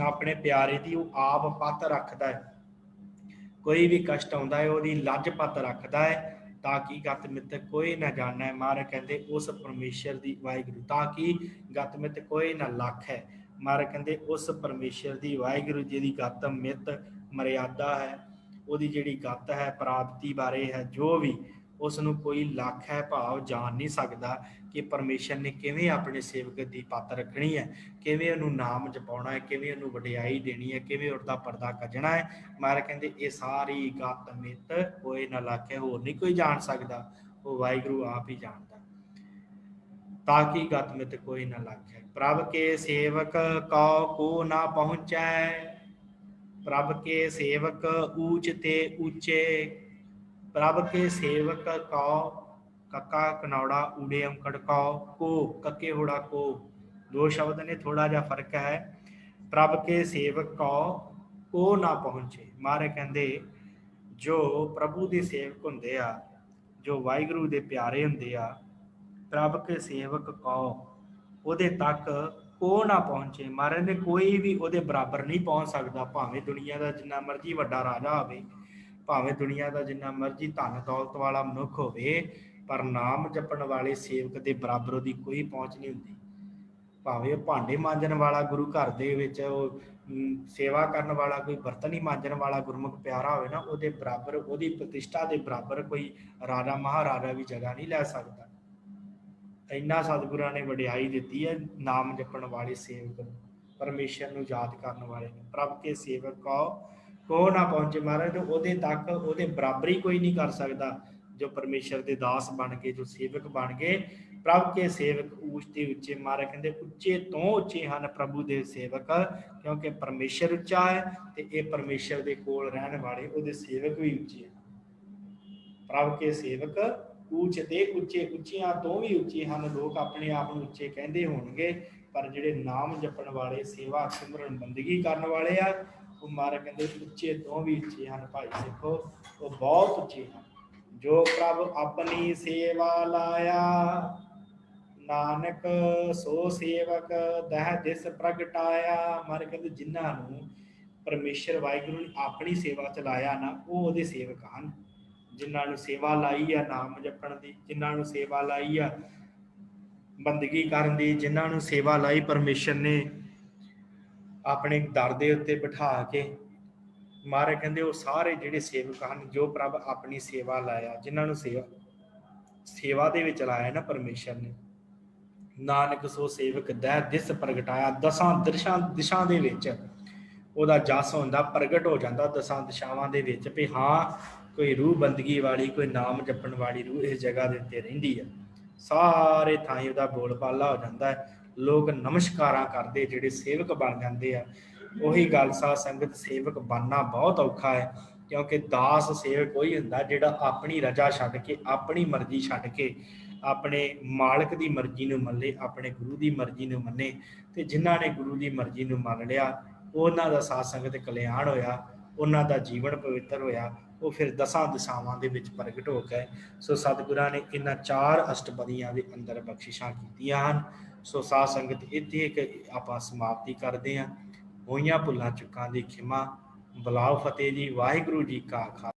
ਆਪਣੇ ਪਿਆਰੇ ਦੀ ਉਹ ਆਪ ਪਤ ਰੱਖਦਾ ਹੈ। ਕੋਈ ਵੀ ਕਸ਼ਟ ਆਉਂਦਾ ਹੈ ਉਹਦੀ ਲੱਜ ਪਤ ਰੱਖਦਾ ਹੈ, ਤਾਂ ਕਿ ਗਤ ਮਿਤ ਕੋਈ ਨਾ ਜਾਣੈ। ਮਹਾਰਾਜ ਕਹਿੰਦੇ ਉਸ ਪਰਮੇਸ਼ਰ ਦੀ ਵਾਹਿਗੁਰੂ, ਤਾਂ ਕਿ ਗਤ ਮਿਤ ਕੋਈ ਨਾ ਲੱਖ ਹੈ। ਮਹਾਰਾਜ ਕਹਿੰਦੇ ਉਸ ਪਰਮੇਸ਼ਰ ਦੀ ਵਾਹਿਗੁਰੂ ਜੀ ਦੀ ਗਤ ਮਿਤ ਮਰਿਆਦਾ ਹੈ, ਉਹਦੀ ਜਿਹੜੀ ਗਤ ਹੈ ਪ੍ਰਾਪਤੀ ਬਾਰੇ ਹੈ, ਜੋ ਵੀ ਉਸ ਨੂੰ ਕੋਈ ਲੱਖ ਹੈ ਭਾਵ ਜਾਣ ਨਹੀਂ ਸਕਦਾ ਕਿ ਪਰਮੇਸ਼ਰ ਨੇ ਕਿਵੇਂ ਆਪਣੇ ਸੇਵਕ ਦੀ ਪੱਤ ਰੱਖਣੀ ਹੈ, ਕਿਵੇਂ ਉਹਨੂੰ ਨਾਮ ਜਪਾਉਣਾ ਹੈ, ਕਿਵੇਂ ਉਹਨੂੰ ਵਡਿਆਈ ਦੇਣੀ ਹੈ, ਕਿਵੇਂ ਉਹਦਾ ਪਰਦਾ ਕੱਜਣਾ ਹੈ। ਮਹਾਰਾਜ ਕਹਿੰਦੇ ਇਹ ਸਾਰੀ ਗਤ ਮਿਤ ਕੋਈ ਨਾ ਲੱਖ ਹੈ, ਹੋਰ ਨਹੀਂ ਕੋਈ ਜਾਣ ਸਕਦਾ, ਉਹ ਵਾਹਿਗੁਰੂ ਆਪ ਹੀ ਜਾਣਦਾ। ਤਾਂ ਕਿ ਗਤ ਮਿਤ ਕੋਈ ਨਾ ਲੱਖੈ, ਪ੍ਰਭ ਕੇ ਸੇਵਕ ਕਉ ਕੋ ਨਾ ਪਹੁੰਚੈ। ਪ੍ਰਭ ਕੇ ਸੇਵਕ ਊਚ ਤੇ ਊਚੇ। ਪ੍ਰਭ ਕੇ ਸੇਵਕ ਕਉ, ਕੱਕਾ ਕਨੌੜਾ ਊੜੇ ਅੰਕੜ ਕਉ, ਕੋ ਕੱਕੇ ਹੋੜਾ ਕੋ, ਦੋ ਸ਼ਬਦ ਨੇ, ਥੋੜਾ ਜਿਹਾ ਫਰਕ ਹੈ। ਪ੍ਰਭ ਕੇ ਸੇਵਕ ਕਉ ਕੋ ਨਾ ਪਹੁੰਚੇ। ਮਹਾਰਾਜ ਕਹਿੰਦੇ ਜੋ ਪ੍ਰਭੂ ਦੇ ਸੇਵਕ ਹੁੰਦੇ ਆ, ਜੋ ਵਾਹਿਗੁਰੂ ਦੇ ਪਿਆਰੇ ਹੁੰਦੇ ਆ, ਪ੍ਰਭ ਕੇ ਸੇਵਕ ਕਉ, ਉਹਦੇ ਤੱਕ ਕੋ ਨਾ ਪਹੁੰਚੇ। ਮਹਾਰਾਜ ਨੇ ਕੋਈ ਵੀ ਉਹਦੇ ਬਰਾਬਰ ਨਹੀਂ ਪਹੁੰਚ ਸਕਦਾ, ਭਾਵੇਂ ਦੁਨੀਆ ਦਾ ਜਿੰਨਾ ਮਰਜ਼ੀ ਵੱਡਾ ਰਾਜਾ ਹੋਵੇ, ਭਾਵੇਂ ਦੁਨੀਆ ਦਾ ਜਿੰਨਾ ਮਰਜ਼ੀ ਧਨ ਦੌਲਤ ਵਾਲਾ ਮਨੁੱਖ ਹੋਵੇ, ਪਰ ਨਾਮ ਜਪਣ ਵਾਲੇ ਸੇਵਕ ਦੇ ਬਰਾਬਰ ਉਹਦੀ ਕੋਈ ਪਹੁੰਚ ਨਹੀਂ ਹੁੰਦੀ। ਭਾਵੇਂ ਉਹ ਭਾਂਡੇ ਮਾਂਜਣ ਵਾਲਾ ਗੁਰੂ ਘਰ ਦੇ ਵਿੱਚ ਉਹ ਸੇਵਾ ਕਰਨ ਵਾਲਾ, ਕੋਈ ਬਰਤਨ ਹੀ ਮਾਂਜਣ ਵਾਲਾ ਗੁਰਮੁਖ ਪਿਆਰਾ ਹੋਵੇ ਨਾ, ਉਹਦੇ ਬਰਾਬਰ, ਉਹਦੀ ਪ੍ਰਤਿਸ਼ਠਾ ਦੇ ਬਰਾਬਰ ਕੋਈ ਰਾਜਾ ਮਹਾਰਾਜਾ ਵੀ ਜਗ੍ਹਾ ਨਹੀਂ ਲੈ ਸਕਦਾ। ਇੰਨਾ ਸਤਿਗੁਰਾਂ ਨੇ ਵਡਿਆਈ ਦਿੱਤੀ ਹੈ ਨਾਮ ਜਪਣ ਵਾਲੇ ਸੇਵਕ ਨੂੰ, ਪਰਮੇਸ਼ਰ ਨੂੰ ਯਾਦ ਕਰਨ ਵਾਲੇ ਨੂੰ। ਪ੍ਰਭ ਕੇ ਸੇਵਕ ਕੋ ਨਾ ਪਹੁੰਚੇ। ਮਹਾਰਾਜ ਉਹਦੇ ਤੱਕ, ਉਹਦੇ ਬਰਾਬਰੀ ਕੋਈ ਨਹੀਂ ਕਰ ਸਕਦਾ ਜੋ ਪਰਮੇਸ਼ਰ ਦੇ ਦਾਸ ਬਣ ਗਏ, ਜੋ ਸੇਵਕ ਬਣ ਗਏ। ਪ੍ਰਭ ਕੇ ਸੇਵਕ ਊਚ ਤੇ ਉੱਚੇ। ਮਹਾਰਾਜ ਕਹਿੰਦੇ ਉੱਚੇ ਤੋਂ ਉੱਚੇ ਹਨ ਪ੍ਰਭੂ ਦੇ ਸੇਵਕ, ਕਿਉਂਕਿ ਪਰਮੇਸ਼ਰ ਉੱਚਾ ਹੈ ਤੇ ਇਹ ਪਰਮੇਸ਼ਰ ਦੇ ਕੋਲ ਰਹਿਣ ਵਾਲੇ ਉਹਦੇ ਸੇਵਕ ਵੀ ਉੱਚੇ ਹਨ। ਪ੍ਰਭ ਕੇ ਸੇਵਕ ਊਚ ਤੇ ਉੱਚੇ, ਉੱਚਿਆਂ ਤੋਂ ਵੀ ਉੱਚੇ ਹਨ। ਲੋਕ ਆਪਣੇ ਆਪ ਨੂੰ ਉੱਚੇ ਕਹਿੰਦੇ ਹੋਣਗੇ, ਪਰ ਜਿਹੜੇ ਨਾਮ ਜਪਣ ਵਾਲੇ, ਸੇਵਾ ਸਿਮਰਨ ਬੰਦਗੀ ਕਰਨ ਵਾਲੇ ਆ, ਉਹ ਮਹਾਰਾਜ ਕਹਿੰਦੇ ਉੱਚੇ ਤੋਂ ਵੀ ਉੱਚੇ ਹਨ। ਭਾਈ ਸਿੱਖੋ, ਉਹ ਬਹੁਤ ਉੱਚੇ ਹਨ। ਜੋ ਪ੍ਰਭ ਆਪਣੀ ਸੇਵਾ ਲਾਇਆ, ਨਾਨਕ ਸੋ ਸੇਵਕ ਦਹਿ ਦਿਸ ਪ੍ਰਗਟਾਇਆ। ਮਹਾਰਾਜ ਕਹਿੰਦੇ ਜਿਨ੍ਹਾਂ ਨੂੰ ਪਰਮੇਸ਼ਰ ਵਾਹਿਗੁਰੂ ਨੇ ਆਪਣੀ ਸੇਵਾ ਚਲਾਇਆ ਨਾ, ਉਹ ਉਹਦੇ ਸੇਵਕ ਹਨ। ਜਿਨ੍ਹਾਂ ਨੂੰ ਸੇਵਾ ਲਾਈ ਆ ਨਾਮ ਜਪਣ ਦੀ, ਜਿਨ੍ਹਾਂ ਨੂੰ ਸੇਵਾ ਲਾਈ ਆ ਬੰਦਗੀ ਕਰਨ ਦੀ, ਜਿਨ੍ਹਾਂ ਨੂੰ ਸੇਵਾ ਲਾਈ ਪਰਮੇਸ਼ਰ ਨੇ ਆਪਣੇ ਦਰ ਦੇ ਉੱਤੇ ਬਿਠਾ ਕੇ, ਮਹਾਰਾਜ ਕਹਿੰਦੇ ਉਹ ਸਾਰੇ ਜਿਹੜੇ ਸੇਵਕ ਹਨ, ਜੋ ਪ੍ਰਭ ਆਪਣੀ ਸੇਵਾ ਲਾਇਆ, ਜਿਨ੍ਹਾਂ ਨੂੰ ਸੇਵਾ ਦੇ ਵਿੱਚ ਲਾਇਆ ਨਾ ਪਰਮੇਸ਼ਰ ਨੇ। ਨਾਨਕ ਸੋ ਸੇਵਕ ਦਹਿ ਦਿਸ ਪ੍ਰਗਟਾਇਆ। ਦਸਾਂ ਦਿਸ਼ਾ ਦੇ ਵਿੱਚ ਉਹਦਾ ਜਸ ਹੁੰਦਾ, ਪ੍ਰਗਟ ਹੋ ਜਾਂਦਾ ਦਸਾਂ ਦਿਸ਼ਾਵਾਂ ਦੇ ਵਿੱਚ, ਵੀ ਹਾਂ ਕੋਈ ਰੂਹ ਬੰਦਗੀ ਵਾਲੀ, ਕੋਈ ਨਾਮ ਜਪਣ ਵਾਲੀ ਰੂਹ ਇਸ ਜਗ੍ਹਾ ਦੇ ਉੱਤੇ ਰਹਿੰਦੀ ਹੈ। ਸਾਰੇ ਥਾਈਂ ਉਹਦਾ ਬੋਲ ਬਾਲਾ ਹੋ ਜਾਂਦਾ ਹੈ। ਲੋਕ ਨਮਸਕਾਰਾਂ ਕਰਦੇ, ਜਿਹੜੇ ਸੇਵਕ ਬਣ ਜਾਂਦੇ ਆ। ਉਹੀ ਗੱਲ ਸਾਧ ਸੰਗਤ, ਸੇਵਕ ਬਣਨਾ ਬਹੁਤ ਔਖਾ ਹੈ, ਕਿਉਂਕਿ ਦਾਸ ਸੇਵਕ ਕੋਈ ਹੁੰਦਾ ਜਿਹੜਾ ਆਪਣੀ ਰਜਾ ਛੱਡ ਕੇ, ਆਪਣੀ ਮਰਜ਼ੀ ਛੱਡ ਕੇ ਆਪਣੇ ਮਾਲਕ ਦੀ ਮਰਜ਼ੀ ਨੂੰ ਮੰਨੇ, ਆਪਣੇ ਗੁਰੂ ਦੀ ਮਰਜ਼ੀ ਨੂੰ ਮੰਨੇ। ਤੇ ਜਿਨ੍ਹਾਂ ਨੇ ਗੁਰੂ ਦੀ ਮਰਜ਼ੀ ਨੂੰ ਮੰਨ ਲਿਆ, ਉਹਨਾਂ ਦਾ ਸਾਧ ਸੰਗਤ ਕਲਿਆਣ ਹੋਇਆ, ਉਹਨਾਂ ਦਾ ਜੀਵਨ ਪਵਿੱਤਰ ਹੋਇਆ। ਉਹ ਫਿਰ ਦਸਾਂ ਦਿਸ਼ਾਵਾਂ ਦੇ ਵਿੱਚ ਪ੍ਰਗਟ ਹੋ ਗਏ। ਸੋ ਸਤਿਗੁਰਾਂ ਨੇ ਇਹਨਾਂ 4 ਅਸ਼ਟਪਦੀਆਂ ਦੇ ਅੰਦਰ ਬਖਸ਼ਿਸ਼ਾਂ ਕੀਤੀਆਂ ਹਨ। ਸੋ ਸਾਧ ਸੰਗਤ ਇੱਥੇ ਇੱਕ ਆਪਾਂ ਸਮਾਪਤੀ ਕਰਦੇ ਹਾਂ। ਹੋਈਆਂ ਭੁੱਲਾਂ ਚੁੱਕਾਂ ਦੀ ਖਿਮਾ। ਬੁਲਾਓ ਫਤਿਹ ਜੀ। ਵਾਹਿਗੁਰੂ ਜੀ ਕਾ ਖਾਲਸਾ।